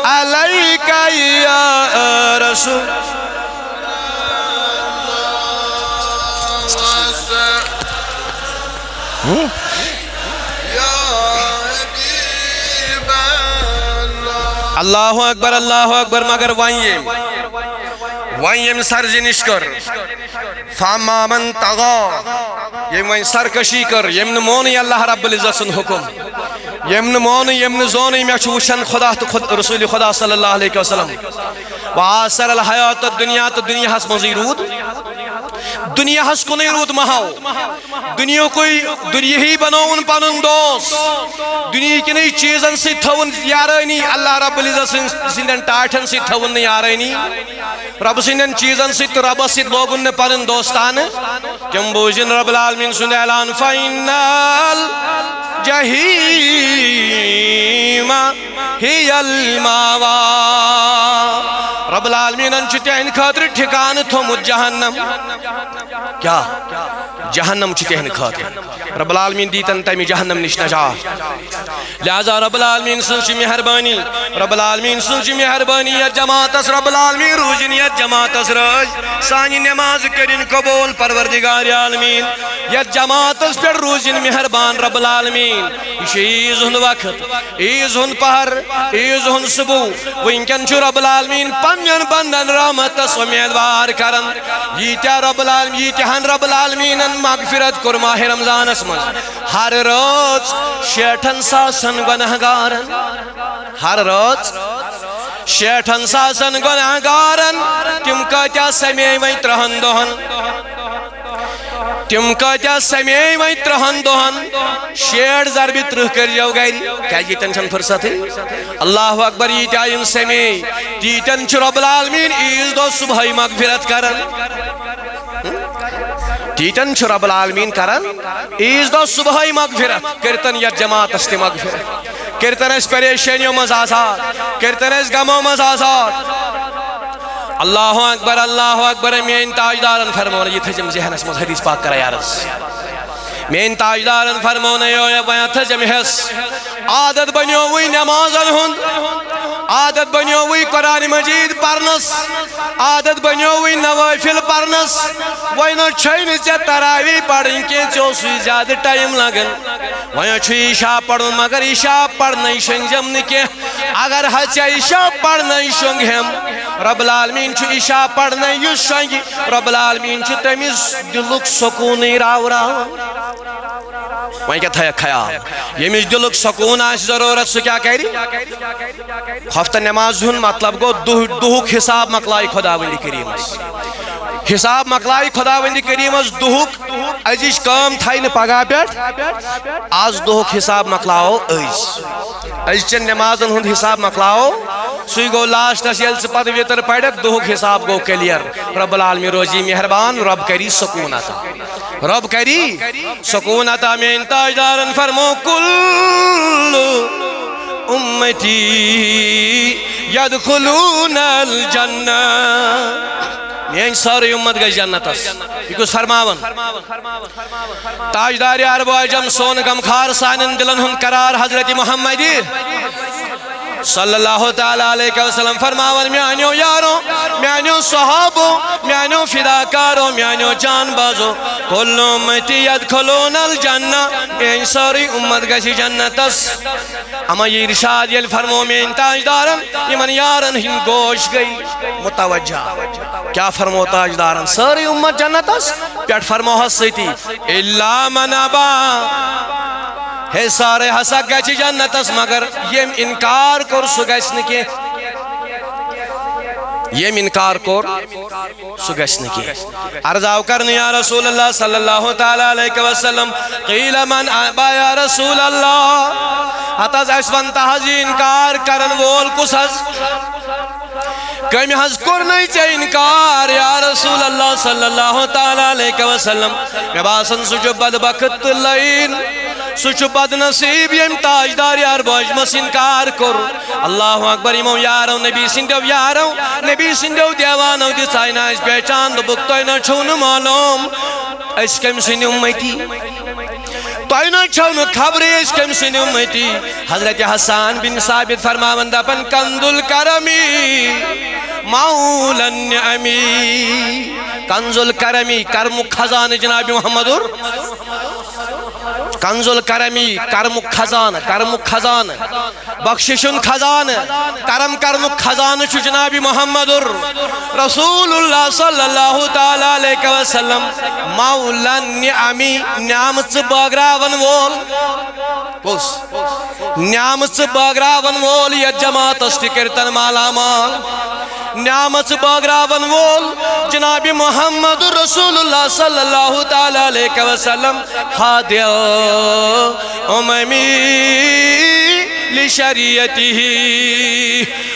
علیکہ یا رسول اللہ اکبر مگر وائیم سرزنش کر فاما من طغا یم وائن سرکشی کر یم نمونی اللہ رب العزت سن حکم یم نمونی یم نزونی میں چوشن خدا تو رسول خدا صلی اللہ علیہ وسلم وآثر الحیات الدنیا تو دنیا ہس مزیرود دنیا ہس کو نہیں رود مہاو دنیا کوئی دنیا ہی بناون پانن دوست دنیا کی نہیں چیزن سے تھون یارینی اللہ رب العزت سندن ٹاٹھن سے تھون یارینی رب سندن چیزن سے رب سے لوگن نے پانن دوستان کم بوجن رب العالمین سن اعلان فائنال جہیم ہی الماوا رب العالمین انچتے ان خاطر ٹھکان تھومت جہنم کیا جہنم چھتے ہیں خاطر رب العالمین دیتن تیمی جہنم نش نجات لہذا رب العالمین سنچی مہربانی رب العالمین سنچی مہربانی یا جماعت اس رب العالمین روجن یا جماعت اس راج سانی نماز کرن قبول پروردگار عالمین یا جماعت اس پر روجن مہربان رب العالمین عیز ہن وقت عیز ہن پہر عیز ہن صبح وینکن چھو رب العالمین پنین بندن رحمت سمیدوار کرن یہ رب العالمین یہ ہن رب العالمین مغفرت کر ماہ رمضان اسمن ہر روز شیٹھن ساسن گنہگارن ہر روز شیٹھن ساسن گنہگارن تم کتیا سمیئی وی ترہن دہن تم کتیا سمیئی وی ترہن دہن شیٹ ضربی ترہ کر جاؤ گئی کیا یہ تنشن فرصت ہے اللہ اکبر یہ تیایم سمیئی تیتن چھ رب العالمین عیز دو صبحی مغفرت کرن تیتن چھ رب العالمین کرن عیز دو صبحی مغفرت کرتن یا جماعت استی مغفرت کرتن اس پریشانیوں مز آزاد کرتن اس غموں مز آزاد اللہ اکبر میں تاجدارن فرمونے یہ تھجم ذہن اس مز حدیث پاک کرا یارس میں تاجدارن فرمونے یہ تھجم حس عادت بنیو ہوئی نمازن ہن عادت بنیو ہوئی قرآن مجید پرنس عادت بنیو ہوئی نوافل پرنس وینا چھین سے تراوی پڑھیں کے جو سوئی زیادہ ٹائم لگن وینا چھوئی عشاء پڑھن مگر عشاء پڑھنی شنگجم نکے اگر ہچا عشاء پڑھنی شنگہم رب العالمین چھو عشاء پڑھنی یس شنگی رب العالمین چھو تمیز دلک سکونی راو راو وہیں کیا تھا خیال یہ مجھ دلک سکون آس ضرورت سے کیا کہہ رہی ہفتہ نماز ہن مطلب گو دہوک حساب مقلائی خداوندی کریم حساب مقلائی خداوندی کریم دہوک ازیش کام تھائی پگا پیٹ آز دہوک حساب مقلاؤ از چن نمازن ہند حساب مقلاؤ سوئی گو لاشت اسیل سے پتہ ویتر پڑھک دہوک حساب گو کلیر رب العالمین روزی مہربان رب کری سکون آتا رب کری سکون آتا میں تاجدارن فرمو کل امتی یدخلون الجنہ میں ساری امت گئی جنت اس یہ کچھ فرماون تاجدار عرب و عجم سون غمخار سانن دلن ہن قرار حضرت محمدی صلی اللہ تعالیٰ علیہ وسلم فرماون میانیو یارو میانیو صحابو میانیو فداکارو میانیو جان بازو کل امتی یدخلون الجنہ این ساری امت گسی جنتس اما یہ ارشاد یل فرمو میں تاجدارن یمن یارن ہن گوش گئی متوجہ کیا فرمو تاجدارن ساری امت جنتس پیٹ فرمو حسیتی اللہ من ابا ہے سارے ہسا گچی جنتس مگر یم انکار کر سو گچ نکی یم انکار کر سو گچ نکی عرضاو کرنے یا رسول اللہ صلی اللہ تعالیٰ علیہ وسلم قیل من ابا یا رسول اللہ حتاز اسفنتا حضی انکار کرن وول کس حض کمی حض کرنی چے انکار یا رسول اللہ صلی اللہ تعالیٰ علیہ وسلم میں باسن سجو بدبخت لین سچو بد نصیب یم تاجدار یار بوجمس انکار کر اللہ اکبر امو یارو نبی سندو یارو نبی سندو دیوانو دی سائنا اس پہچان دو بکتوئی نہ چھون معلوم اس کم سنی امیتی توئی نہ چھون خبری اس کم سنی امیتی حضرت حسان بن ثابت فرماوندہ پن کنز الکرمی مولا النعمی کنز الکرمی کرم خزان جناب محمد کنز الکرمی کرم خزان بخششن خزان کرم خزان چو جناب محمد رسول اللہ صلی اللہ تعالیٰ علیہ وسلم مولا النعمی نعمت باگراون وول کس نعمت باگراون وول یا جماعت استکرتن مالا مال نعمت باگراون وول جناب محمد رسول اللہ صلی اللہ تعالیٰ علیہ وسلم حادیہ اممی لشریعتی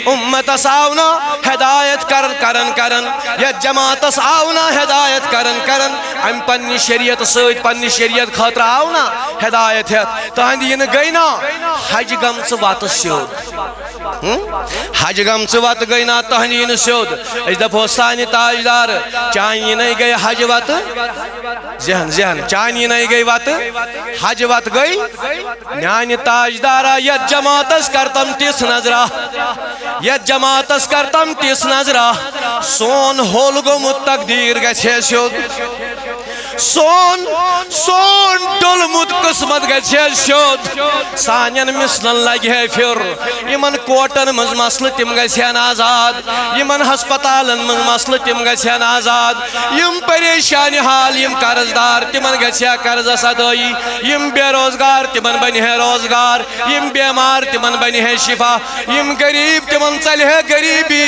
امت ساونا ہدایت کرن یا جماعت ساونا ہدایت کرن ام پنی شریعت سوید پنی شریعت خاطر آونا ہدایت ہے تہندی یہ گئی نا حج گم سے وات سیود حج گم سے وات گئی نا تہندی یہ سیود اس دفعہ سانی تاجدار چاہیے نہیں گئی حج وات ذہن چاہیے نہیں گئی وات حج وات گئی نیانی تاجدارا یت جماعتس کرتم تیس نظرہ یت جماعتس کرتم تیس نظرہ سون ہولگو متقدیر گچھے شد سون ڈولمت قسمت گچھے شد سانین مثلن لگے پھر یمن کوٹن مز مسل تم گھن آزاد یمن ہسپتالن مز مسل تم گھن آزاد یم پریشانی حال یم قرض دار تمن گھیا قرض ادائی یم بے روزگار تمن بنہ روزگار یم بیمار تمن بنہ شفا یم غریب تمن چلہ غریبی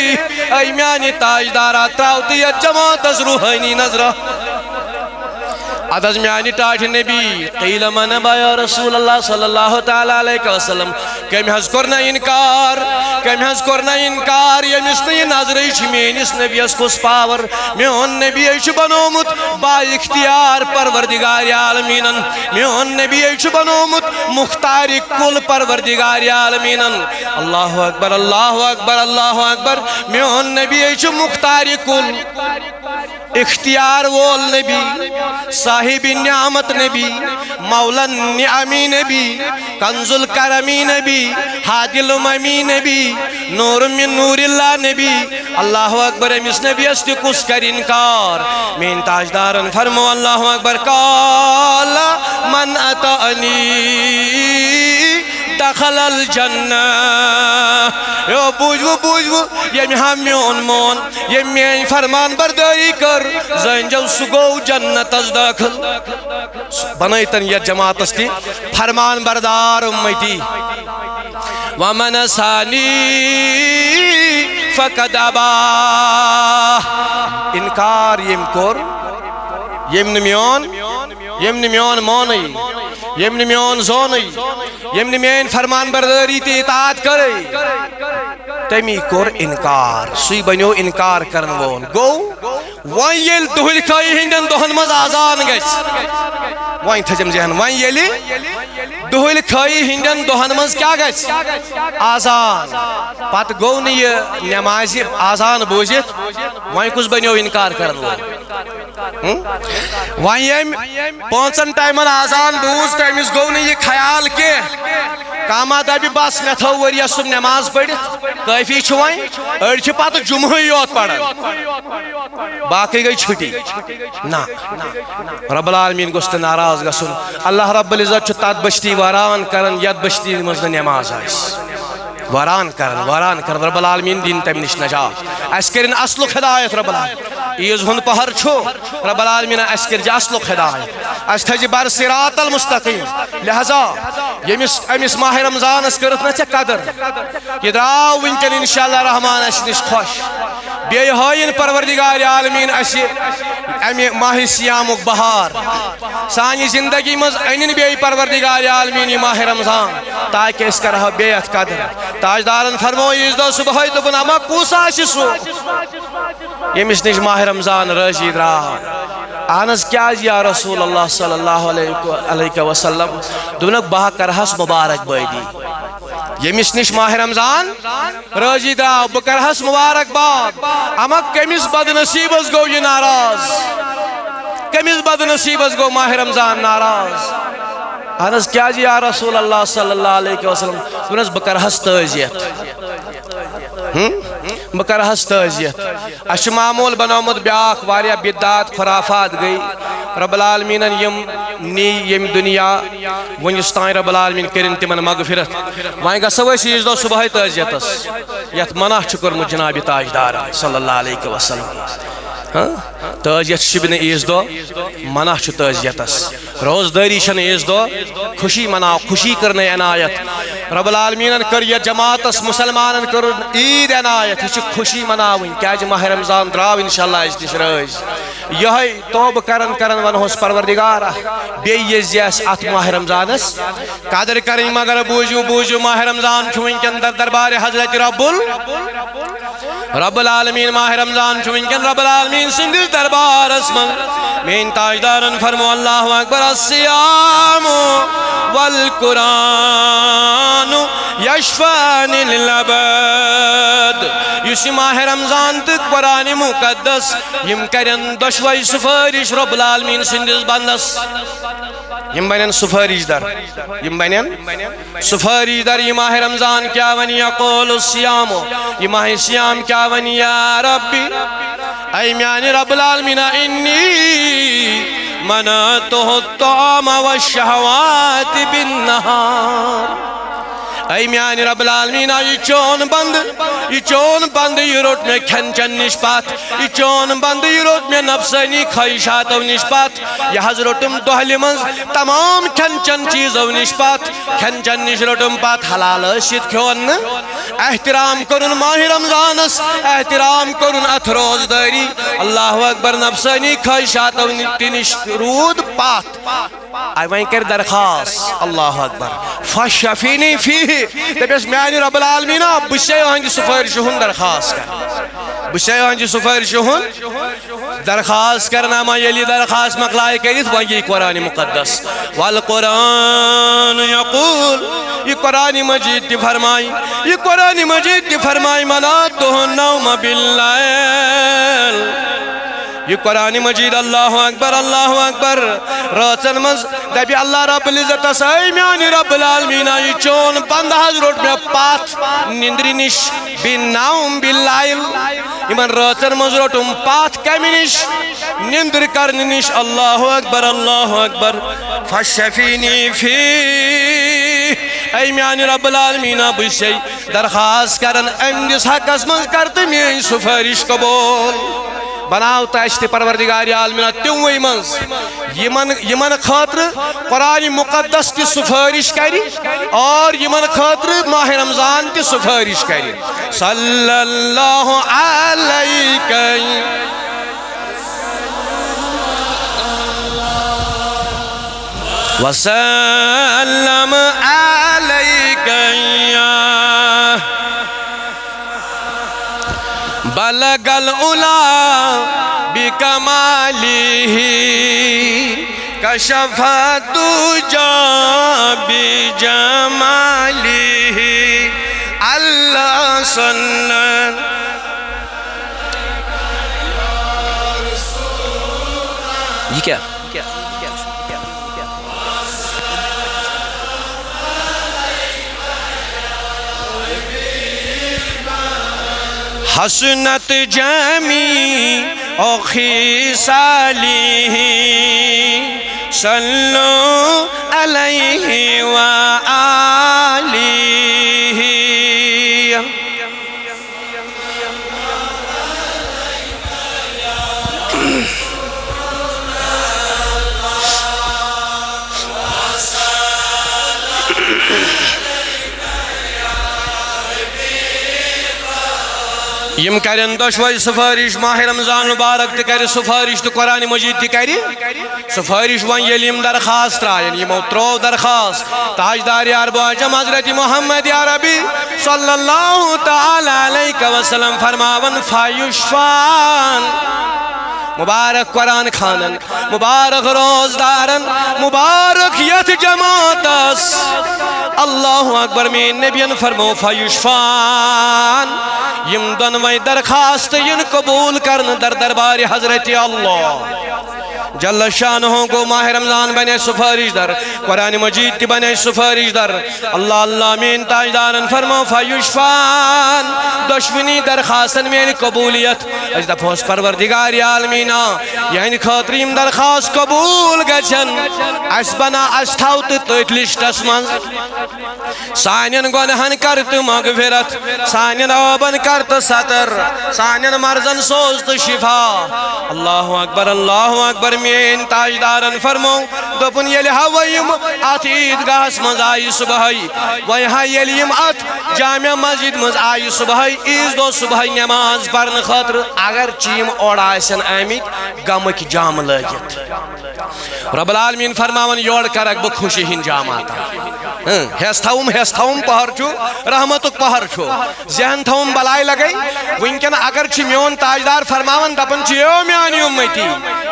اے میانی تاجدارا تراو تو جماعتس روحانی نظرہ ادھز میانی ٹاٹھ نبی قیل من ابا یا رسول اللہ صلی اللہ تعالیٰ علیہ وسلم کمی حض کرنا انکار یمس نی نظری چھ مینس نبی اس کس پاور میون نبی چھ بنومت با اختیار پروردگار عالمینن میون نبی چھ بنومت مختار کل پروردگار عالمینن اللہ اکبر اللہ اکبر اللہ اکبر میون نبی چھ مختار کل اختیار وول نبی صاحب نعمت نبی مولا النعمی نبی کنز الکرمی نبی حادی الاممی نبی نور من نور اللہ نبی اللہ اکبر امس نبی استی کس کر انکار مین تاجدارن فرمو اللہ اکبر قال من اتعنی دخل الجنہ یو بوجھو یم ہم میون مون یم مین فرمان برداری کر زنجو سگو جنت از داخل بنائیتن یہ جماعت استی فرمان بردار امیتی ومن ثانی فقد ابا انکار یم کور یم نمیون مونی یم نمیون زونی یم نمین فرمان برداری تی اطاعت کرے تمی کور انکار سوی بنیو انکار کرن وون گو وان یل دہل کھائی ہندن دہن مز آزان گیس وان تھجم ذہن وان یلی دہل کھائی ہندن دہن مز کیا گیس آزان پت گو نی نمازی آزان بوزت وان کس بنیو انکار کرن وون وان یم پانچن ٹائمن آزان بوز تیمیز گو نی یہ خیال کے کاما دبی بس مے تھو وریا صبح نماز پڑھت کافی چھ وین اڑ چھ پتہ جمعہ یوت پڑھن باقی گئی چھٹی نا رب العالمین گوست ناراض گسن اللہ رب العزت چھ تات بشتی واران کرن یت بشتی مز نماز آس واران کرن رب العالمین دین تم نش نجات اس کرن اصل ہدایت رب العالمین عیز ہند پہر چھو رب العالمین اس کر اصل ہدایت اس تھج بر صراط المستقیم لہذا یمس امس ماہ رمضان اس کرت نہ قدر یہ دراو ونکن انشاءاللہ رحمان اس نش خوش بے ہائن پروردگار عالمین اس امی ماہ سیام بہار سانی زندگی مز ان بے پروردگار عالمین ماہ رمضان تاکہ اس کرہ بیعت قدر تاجدارن فرموئی اس دو صبح دبن اما کوسا سو یمس نش ماہ رمضان رشید راہ اہنز کیا یا رسول اللہ صلی اللہ علیہ وسلم دونک بہا کرہس مبارک بائدی یمس نش ماہ رمضان رشید راہ بکرہس مبارک باد اما کمس بد نصیبس گو یہ ناراض کمس بد نصیبس گو ماہ رمضان ناراض اہنز کیا جی یا رسول اللہ صلی اللہ علیہ وسلم دونس بکرہس تعزیت بکرہس تعزیت اس معمول بنومت بیاکھ واریا بدعات خرافات گئی رب العالمین یم دنیا ونستان رب العالمین کرن تمن مغفرت وائن گسو اس دو صبح تعزیتس یت منع چکرمت جناب تاجدار صلی اللہ علیہ وسلم تعزیت شبن عیز دو منع چھ تعزیتس روزداری شن عیز دو خوشی مناو خوشی کرنے عنایت رب العالمین کر یہ جماعتس مسلمان کر عید عنایت یہ خوشی مناوین کیا ماہ رمضان دراو انشاءاللہ اس نش رز یہ توب کرن ونہوس پروردگار بیہ زیس ات ماہ رمضانس قدر کریں مگر بوجو ماہ رمضان ونکن در دربار حضرت رب العالمین ماہ رمضان ونکن رب العالمین سندس دربار اسمن مین تاجدارن فرمو اللہ اکبر الصیام والقرآن یشفان للعبد یس ماہ رمضان تک قرآن مقدس یم کرن دشوئی سفارش رب العالمین سندس بندس یم بنن سفارش در یہ ماہ رمضان کیا ونی یقول الصیام یہ ماہ سیام کیا ونی یا ربی اے میانی رب العالمین انی منعتہ الطعام والشہوات بالنہار اے میانی رب العالمین یہ چون بند یہ روٹ میں کھن چن نشپات یہ چون بند یہ روٹ میں نفسانی خواہشاتو نشپات یہ حضرتم دہلی منز تمام کھن چن چیزو نشپات کھن چن نش روٹم پات حلال اشید کھون احترام کرن ماہ رمضانس احترام کرن ات روزداری اللہ اکبر نفسانی خواہشاتو نش رود پات آئی وائن کر درخواست اللہ اکبر فشفینی فیہ تبیس میانی رب العالمین بسے ہنجی سفارش ہن درخواست کر بسے ہنجی سفارش ہن درخواست کرنا ما یلی درخواست مقلائے کریت وانگی قرآن مقدس والقرآن یقول یہ قرآن مجید تی فرمائی منعتہ النوم باللیل یہ قرآن مجید اللہ اکبر راتن مز دبی اللہ رب العزت اسائی میانی رب العالمین یہ چون بند حضرت میں پات نندری نش بالنوم باللیل یمن راتن مز روٹم پات کمی نش نندر کرن نش اللہ اکبر فشفینی فی اے میانی رب العالمین بسی درخواست کرن امدس حق اسمنز کرتے میں سفارش قبول بناو تاشتی پروردگار عالمین تیوئی منز یمن خاطر قرآن مقدس کی سفارش کری اور یمن خاطر ماہ رمضان کی سفارش کری صلی اللہ علیہ وسلم علیکہ بلغ العلا بکمالہ کشف الدجى بجمالہ اللہ صلی یہ کیا حسنت جمیع خصاله صلوا علیہ وآلہ. یم کرن دشوئی سفارش ماہ رمضان مبارک تہ کر سفارش تو قرآن مجید تہ کر سفارش ون یل یم درخواست ترائن یمو ترو درخواست تاجدار عرب و عجم حضرت محمد عربی صلی اللہ تعالی علیہ وسلم فرماون فایشفان. مبارک قرآن خانن، مبارک روزدارن، مبارک یت جماعتس. اللہ اکبر میں نبیان فرمو فایشفان. یم دونوئی درخواست ین قبول کرن در دربار حضرت اللہ جل شانہ کو ماہ رمضان بنے سفارش در، قرآن مجید تی بنے سفارش در. اللہ اللہ مین تاجدارن فرمو فایشفان. دشمنی درخواستن میں قبولیت اجدہ پوس پروردگار عالمینا یعنی خاطریم درخواست قبول گچن. اس بنا اس تھاوت تیت لشتس من سانین گنہن کرت مغفرت، سانین آبن کرت ستر، سانین مرزن سوزت شفا. اللہ اکبر اللہ اکبر مین تاجدارن فرمو دپن یلی ہوائیم ات عیدگاہس مز آئی صبحی ویہاں یلیم ات جامع مسجد مز آئی صبحی عیز دو صبحی نماز پرن خاطر اگر چیم اوڑ آسن آمید غمک جام لگت. رب العالمین فرماون یوڑ کرک بہ خوشی ہن جام آتا. ہیس تھوم پہر چھو رحمتک پہر چھو ذہن تھوم بلائی لگئی. ونکن اگر چھ میون تاجدار فرماون دپن چھ یو میانی امتی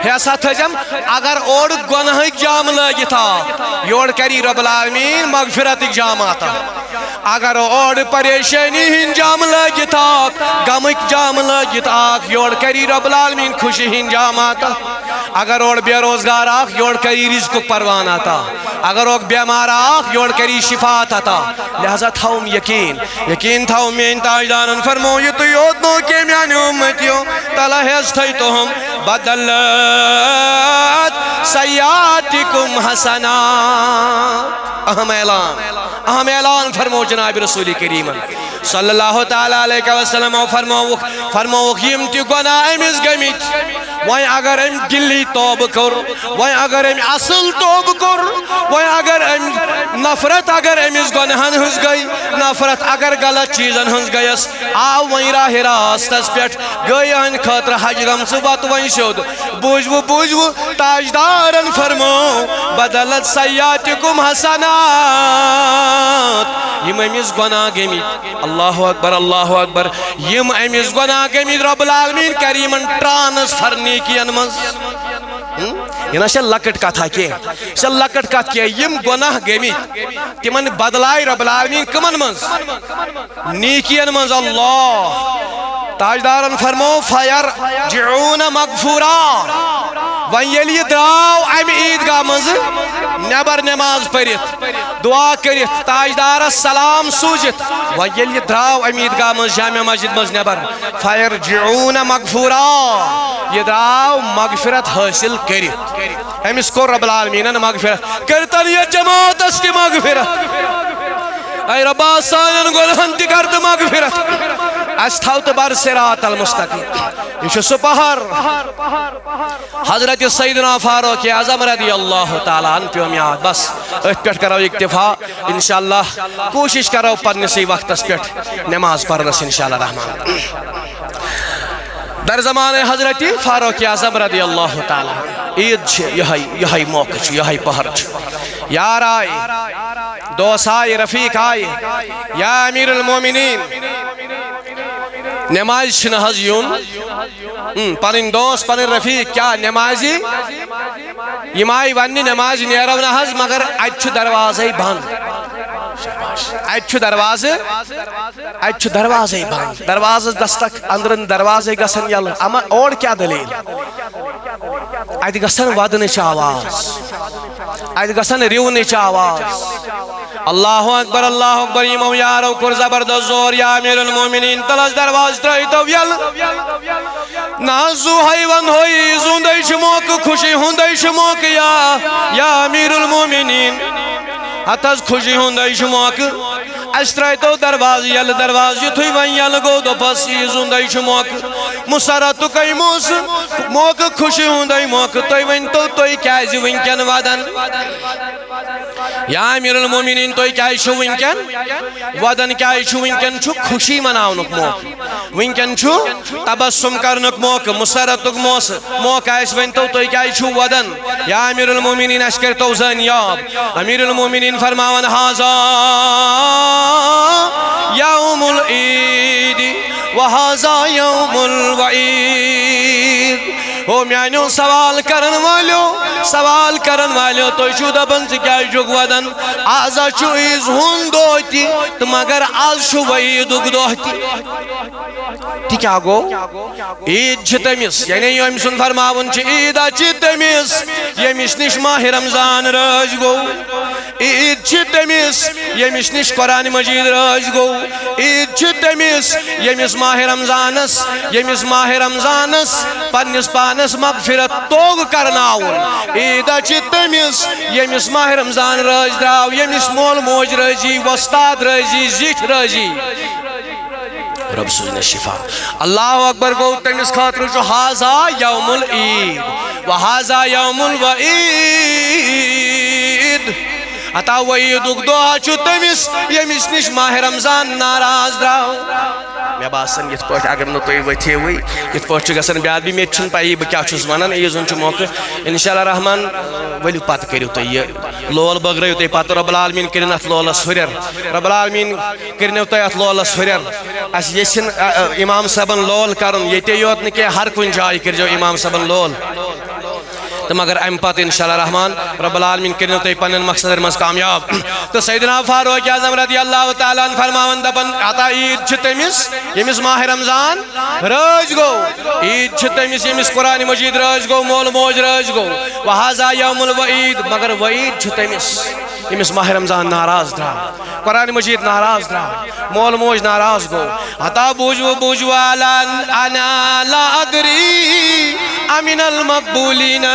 ہیسا تھجم اگر اوڑ گناہک جام لگت یوڑ کری رب العالمین مغفرتک جام آتا. اگر اوڑ پریشانی ہن جام لگت غمک جام لگت یوڑ کری رب العالمین خوشی ہن جام آتا. اگر اوڑ بے روزگار یوڑ کری رزق پروان آتا. اگر اوڑ بیمار یوڑ کری شفاعت آتا. لہذا تھاؤم یقین تھاؤم مین تاجدارن فرمو یہ تو یود نو کے میانی امتیوں تلا حیث تھئی تو ہم بدلت سیاتکم حسنات. اہم اعلان فرمو جناب رسول کریم صلی اللہ تعالی علیہ وسلم فرمو یم تی گناہ امس گمت وی اگر ام گلی توب کر وی اگر ام اصل توب کر وی اگر ام نفرت اگر امس گناہن ہنس گئی نفرت اگر غلط چیزن ہنس گیس آو وی راہ راستس پیٹ گئی ان خاطر حج گمس وات وی شد بوجھو تاجدارن فرمو بدلت سیاتکم حسنات. یم امس گناہ گمت اللہ اکبر یم امس گناہ گمت رب العالمین کریمن ٹرانسفر نیکین مز. یہ نا لکٹ کتھا کی لکٹ کت کی یم گناہ گمت تمن بدلائی رب العالمین کمن مز نیکین مز. اللہ تاجدارن فرمو فیرجعون مغفورا. ون یل یہ دراو ام عیدگاہ مز نبر نماز پرت دعا کرت تاجدارس سلام سوجت ون یل یہ دراو ام عیدگاہ مز جامع مسجد مز نبر فیرجعون مغفورا. یہ دراو مغفرت حاصل کرت امس کو رب العالمین مغفرت کرتن یہ جماعت است مغفرت. اے ربا سانن گناہن تہ کرت مغفرت اس تھاوت بر صراط المستقیم. یہ سہ پہر حضرت سیدنا فاروق اعظم رضی اللہ تعالیٰ عنہ پیوم یاد. بس ات پہ کرو اکتفا انشاءاللہ کوشش کرو پنسی وقتس پہ نماز پرنس انشاءاللہ رحمان. در زمان حضرت فاروق اعظم رضی اللہ تعالیٰ عید یہی موقع یہی پہر یار آئے دوست آئے رفیق آئے یا امیر المومنین نماز چھنہز یون پنن دوست پنن رفیق کیا نمازی یمائی ونی نماز نیرو نہز مگر اچھ دروازے بند اچھ دروازے بند دروازہ دستک اندرن دروازے گسن یل اما اور کیا دلیل ات گسن ودنچ آواز ات گسن ریونچ آواز اللہ اکبر یمو یارو کور زبردست زور یا امیر المومنین تلس درواز ترائیتو یل نازو حیوان ہوئی زوندائی شموک خوشی ہوندائی شموک یا امیر المومنین ہتھز خوشی ہوندائی شموک اس ترائیتو درواز یل درواز یتھوی ون یل گو دو پس یہ زوندائی شموک مسارتو کئی موس موک خوشی ہوندائی موک توی ون توی کیازی ون کن وادن یا امیر المومنین توی کیازی شو ون کن وادن کیازی شو ون کن چھو خوشی مناونک موک ون کن چھو تبسم کرنک موک مسارتک موک ایس ون توی کیازی شو وادن یا امیر المومنین اشکر تو زنیاب امیر المومنین فرماون حاضا یوم العید وحاضا یوم الوعید او میانیو سوال کرن والیو تو شو دبن سے کیا جگ ودن آزا شو ایز ہون دوتی تو مگر آز شو وعیدک دوتی تی کیا گو عید چھ تمیس یعنی یوم سن فرماون چھ عید چھ تمیس یمس نش ماہ رمضان راج گو عید چھ تمیس یمس نش قرآن مجید راج گو عید چھ تمیس یمس ماہ رمضانس پنس پانس مغفرت توگ کرناون عید چھ تمیس یمس ماہ رمضان راج دراو یمس مول موج راجی وستاد راجی زیٹھ راجی رب سوزن شفا اللہ اکبر گو تمس خاطر جو حاضا یوم العید وحاضا یوم الوعید عطا وعیدک دعا چھو تمس یمس نش ماہ رمضان ناراض دراو میں باسن یت پاٹ اگر نو توی وتھی وی یت پاٹ چھ گسن بیاد بھی میں چھن پائی بہ کیا چھس ونان ایزن چھ موقع انشاءاللہ رحمان ولی پات کریو تو یہ لول بغریو تو پات رب العالمین کرن ات لولس ہرر رب العالمین کرنو تو ات لولس ہرر اس یسن امام صاحبن لول کرن یتے یوت نہ کہ ہر کن جائے کر جو امام صاحبن لول تو مگر ام پات انشاءاللہ رحمان رب العالمین کرنو تو پنن مقصد مز کامیاب تو سیدنا فاروق اعظم رضی اللہ تعالی عنہ فرماون دپن عطا عید چھ تمس یمس ماہ رمضان راج گو عید چھ تمس یمس قرآن مجید راج گو مول موج راج گو وحاضا یوم الوعید مگر وعید چھ تمس یمس ماہ رمضان ناراض درا قرآن مجید ناراض درا مول موج ناراض گو عطا بوجو انا لا ادری امن المقبولین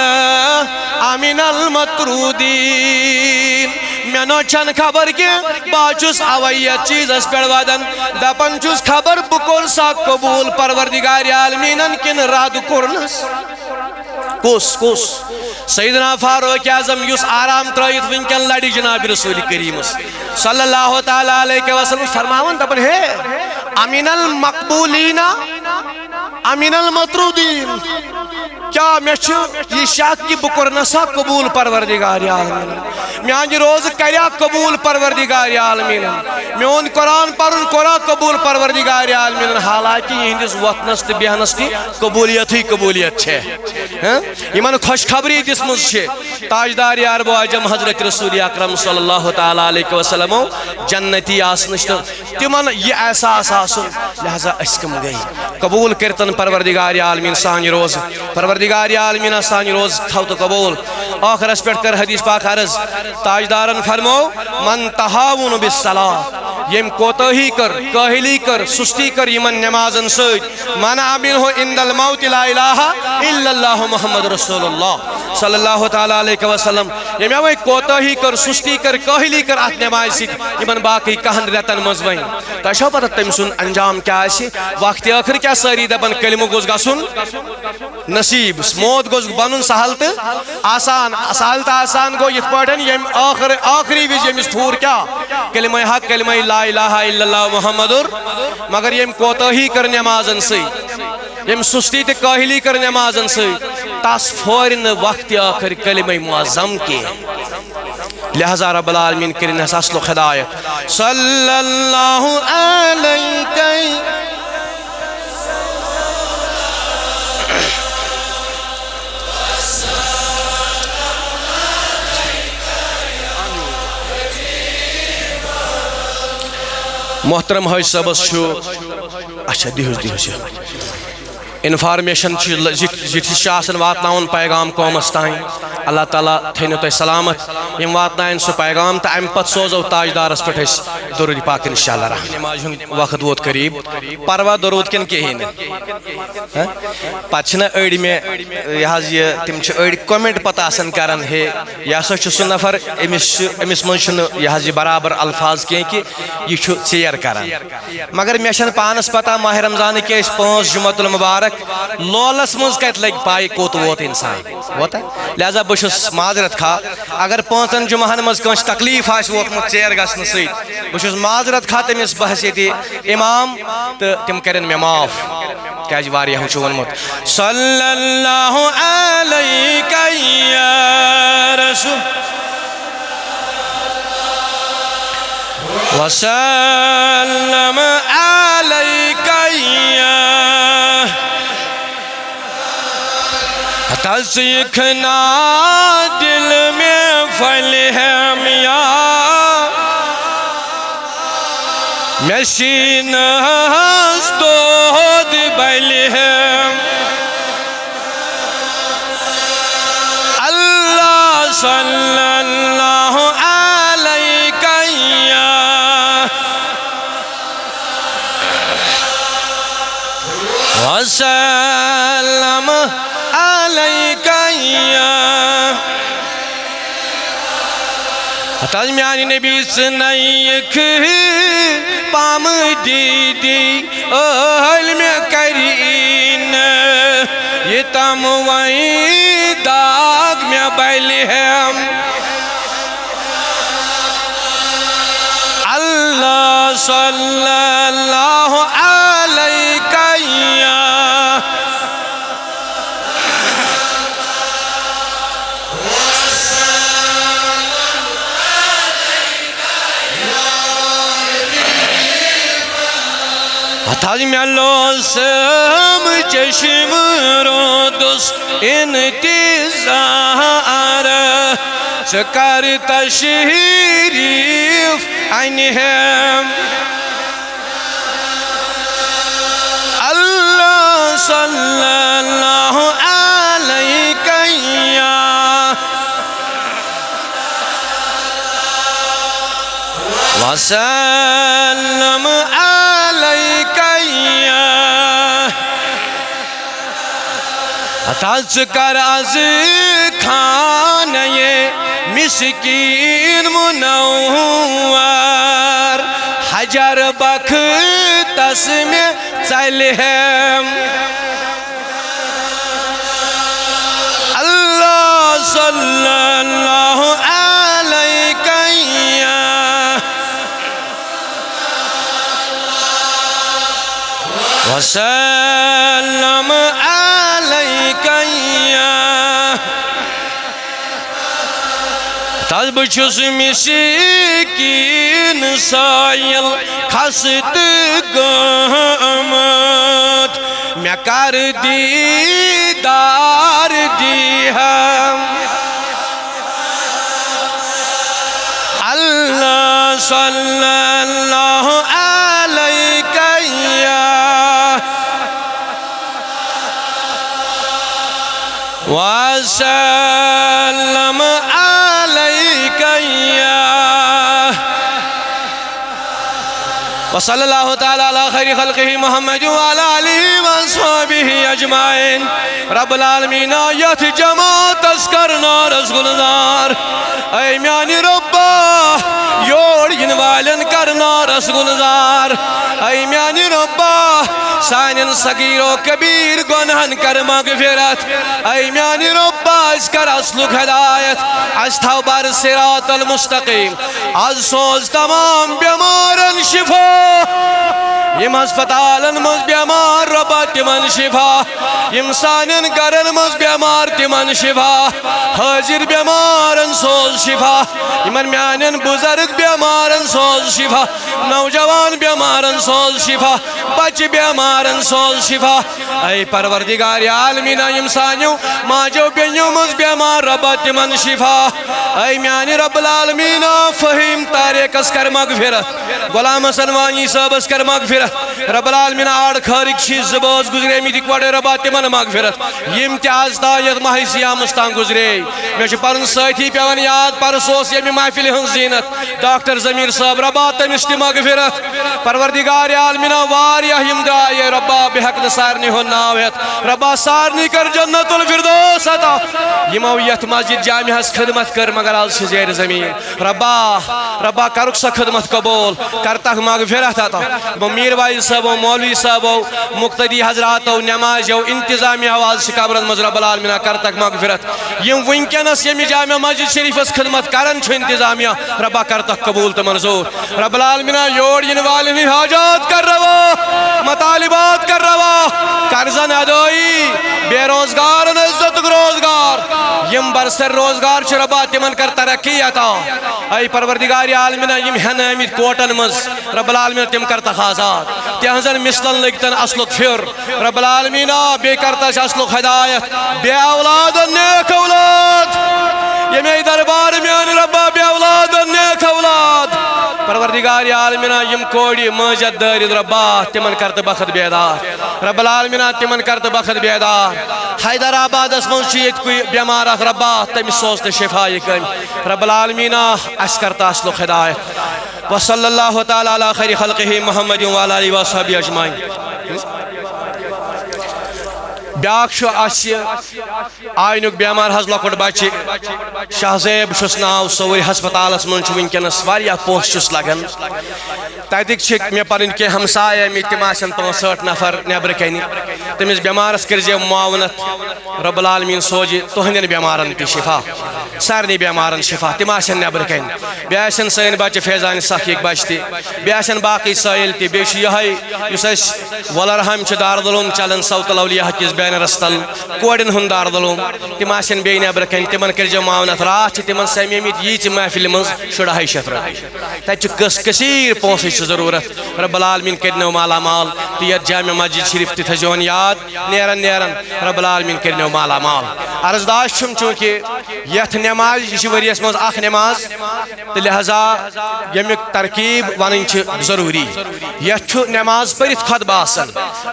امن المطرودین میں نو چھن خبر کے باچس اویت چیز اس پر وادن دپن چس خبر بکر سا قبول پروردگار عالمینن کن راد کرنس کس سیدنا فاروق اعظم یس آرام ترائیت ونکن لڑی جناب رسول کریم صلی اللہ تعالی علیہ وسلم فرماون دپن ہے امن المقبولین امن المطرودین کیا میں یہ شاک کی بکرنسا قبول پروردگار عالمین میان روز کریا قبول پروردگار عالمین میون قرآن پرن قرآن قبول پروردگار عالمین حالانکہ ہندس وطنس تے بیہنس کی قبولیت ہی قبولیت چھے ایمان خوش خبری دس مز چھے تاجدار عرب و عجم حضرت رسول اکرم صلی اللہ تعالی علیہ وسلم جنتی آسنش تمن یہ احساس آسن لہذا اسکم گئی قبول کرتن پروردگار عالمین سانی روز پروردگار عالمین سانی روز تھو تو قبول آخر اس پر کر حدیث پاک عرض تاجدارن فرمو من تحاون بالصلاة یم کوتاہی کر کاہلی کر سستی کر یمن نمازن سوچ من عامل ہو اند الموت لا الہ الا اللہ محمد رسول اللہ صلی اللہ تعالی علیہ وسلم یم اوے کوتاہی کر سستی کر کاہلی کر ات نماز سیت یمن باقی کہن رتن مزوین تو شو پتہ تم سن انجام کیا اسی وقت آخر کیا ساری دپن کلمہ گوز گسن نصیب موت گوز بنن سہل تو آسان سہل تو آسان گو یت پاٹن یم آخری وز یمس پھور کیا کلمہ حق کلمہ لا الہ الا اللہ محمد مگر یم کوتاہی کر نمازن سی یم سستی تے کاہلی کر نمازن سی تاس فورن وقت آخر کلمہ معظم کے لہذا رب العالمین کرن اصل خدایت صلی اللہ علیہ محترم حج صاحب چھو اچھا دیوس انفارمیشن جتھس واتن پیغام قومس تین اللہ تعالیٰ تھینو تہ سلامت یم واتن سہ پیغام تو ام پتہ سوزو تاجدارس پہ درود پاک انشاءاللہ رحمان نماز ہند وقت ووت قریب پروا درود کن کہین پتہ اڑ میں یہ تم اڑ کومنٹ پتہ آسان کران ہے یہ ہسا سہ نفر امس من یہ برابر الفاظ کی کہ یہ ژیر کران مگر مے چھن پانس پتہ ماہ رمضان کے 5 جمعۃ المبارک لولس مز کت لگ پائی کوت ووت انسان ووت لہذا بہس معذرت خواہ اگر 5 جمعہن مز کنس تکلیف آس ووتمت ژیر گھنہ سی بہس معذرت خواہ تمس بحثیتی امام تو تم کرن مے معاف کیاز واریاہو چھ ونمت صلی اللہ علیکہ یا رسول وسلم علیکہ یا سیکھنا دل میں فلہم یا میں سینہس دود بلہم اللہ صلی اللہ علیکہ یا وسلم علیکہ یا تاج میانی نبی سنائیک پام دیدی اہل میں کرین یہ تموئی داغ میں بلہم اللہ صلی اللہ علیکہ یا تاج میں لوسم چشم رودس انتظار سکر تشریف عنہم اللہ صلی اللہ علیکہ یا وسلم علیکہ یا تاز کر از کھانے مسکین منور حجر بختس میں چلہم اللہ صلی اللہ علیکہ یا وسلم علیکہ یا تاز بچس مسکین سائل خست گمت میں کر دیدار دیہم اللہ صلی اللہ علیکہ یا وسلم علیکہ یا وصلی اللہ تعالی علی خیر خلقہ محمد وعلی آلہ وصحبہ اجمعین رب العالمین آیت جماعت اسکرنا رسگلزار اے میانی ربا یوڑ ینوالن کرنا رسگلزار اے میانی ربا سانین صغیر و کبیر گنہن کر مغفرت اے میانی ربا اس کر اسلک ہدایت اس تھو بر صراط المستقیم از سوز تمام بیمارن شفا یم ہسپتالن مز بیمار ربا تمن شفا یم سانین گرن مز بیمار تمن شفا حاضر بیمارن سوز شفا یمن میانین بزرگ بیمارن سوز شفا نوجوان بیمارن سوز شفا بچ بیمار بیمارن سوز شفا اے پروردگار عالمین یم سانیو ماجو بینیو مز بیمار ربا تمن شفا اے میانی رب العالمین فہیم تاریکس کر مغفرت غلام حسن وانی صاحبس کر مغفرت رب العالمین آڑ خارق شیز زباز گزرے می دکوڑے ربا تمن مغفرت یم تیاز تایت ماہ سیامستان گزرے میں پن ساتھی پیون یاد پرسوس یمی محفل ہن زینت ڈاکٹر ضمیر صاحب ربا تمس تہ مغفرت پروردگار عالمین واریاہ یم درائے ربا بحق سارنی ہن ناو ہیت ربا سارنی کر جنت الفردوس عطا یمو یت مسجد جامع ہس خدمت کر مگر آز چھ زیر زمین ربا کرک سا خدمت قبول کرتک مغفرت عطا میر بھائی صاحبو مولوی صاحبو مقتدی حضراتو نمازو انتظامیہ آواز قبرن مز رب العالمین کرتک مغفرت یم ونکینس یمی جامع مسجد شریفس خدمت کرن چھ انتظامیہ ربا کرتک قبول تو منظور رب العالمین یور ین والن حاجات کر روا مطالبات کر روا قرضن ادائی بے روزگار عزت روزگار یم برسر روزگار چھ ربا تمن کر ترقی عطا اے پروردگار عالمین یم ہن آمت کوٹن مز رب العالمین تم کر تخاصات تہذن مثلن لگتن اصلک پھر رب العالمین بے کرتا اصلک ہدایت بے اولاد نیک اولاد یمی دربار میان ربا بے اولاد نیک اولاد پروردگار عالمین یم کوڑی مجد دارد ربا تمن کرت بخت بیدار رب العالمین تمن کرت بخت بیدار حیدر آباد اسمن چیت کوئی بیمار اخ ربا تمس سوست شفائی کن رب العالمین اس کرتا اصلک ہدایت وصلی اللہ تعالی علی خیر خلقہ محمد وعلی آلہ وصحبہ اجمعین بیاکھ آئینک بیمار حض لکٹ بچہ شاہ زیب چھس ناو سوری ہسپتالس من ونکینس واریاہ پونس چھس لگن تتک مے پن کی ہمسائے آمت تم آسن 65 نفر نیبر کن تمس بیمارس کرزے معاونت رب العالمین سوجہ تہندین بیمارن تہ شفا سارنی بیمارن شفا تم آسن نیبر کن بیٚیہِ آسن سٲنۍ بچہ فیضان سخیق بچہ تہ بیٚیہِ آسن باقی سٲیل تہ بیٚیہِ چھُ یہے یُس اسہِ ولرہم چھُ دارالعلوم چلان صوت الاولیاء کس بینرس تل کوڑن ہند دارالعلوم تم آسن بیٚیہِ نیبر کن تمن کرزیو معاونت رات چھ تمن سمیمت ییٖژِ محفلہِ منٛز 250 رۄپیہِ تتہِ چھُ کثیر پونسٕچ ضرورت رب العالمین کرنو مالا مال تو یت جامع مسجد شریف تہ تھزون یاد نیرن رب العالمین کرنو مالا مال عرض داش چھم چونکہ یت نماز یہ وریس مز اخ نماز تو لہذا یمیک ترکیب ون ضروری یت نماز پرت خطبہ آسان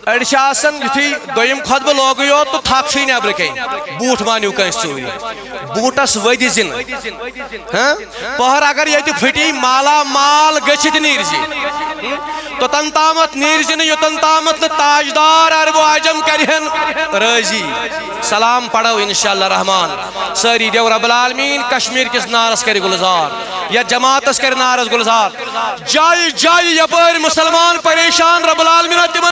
اڑ یتھی دویم خطبہ لوگو تو تھک چھ نیبر کن بوٹ مانیو کنس چوری بوٹس ود زن پہر اگر یہ پھٹی مالا مال گچھت نیرزی توتن تامت نیرزن یوتن تامت تاجدار عرب و عجم کرہن رضی سلام پڑھو انشاءاللہ رحمان ساری دیو رب العالمین کشمیر کس نارس کر گلزار یا جماعتس کر نارس گلزار جائی جائی یپر مسلمان پریشان رب العالمین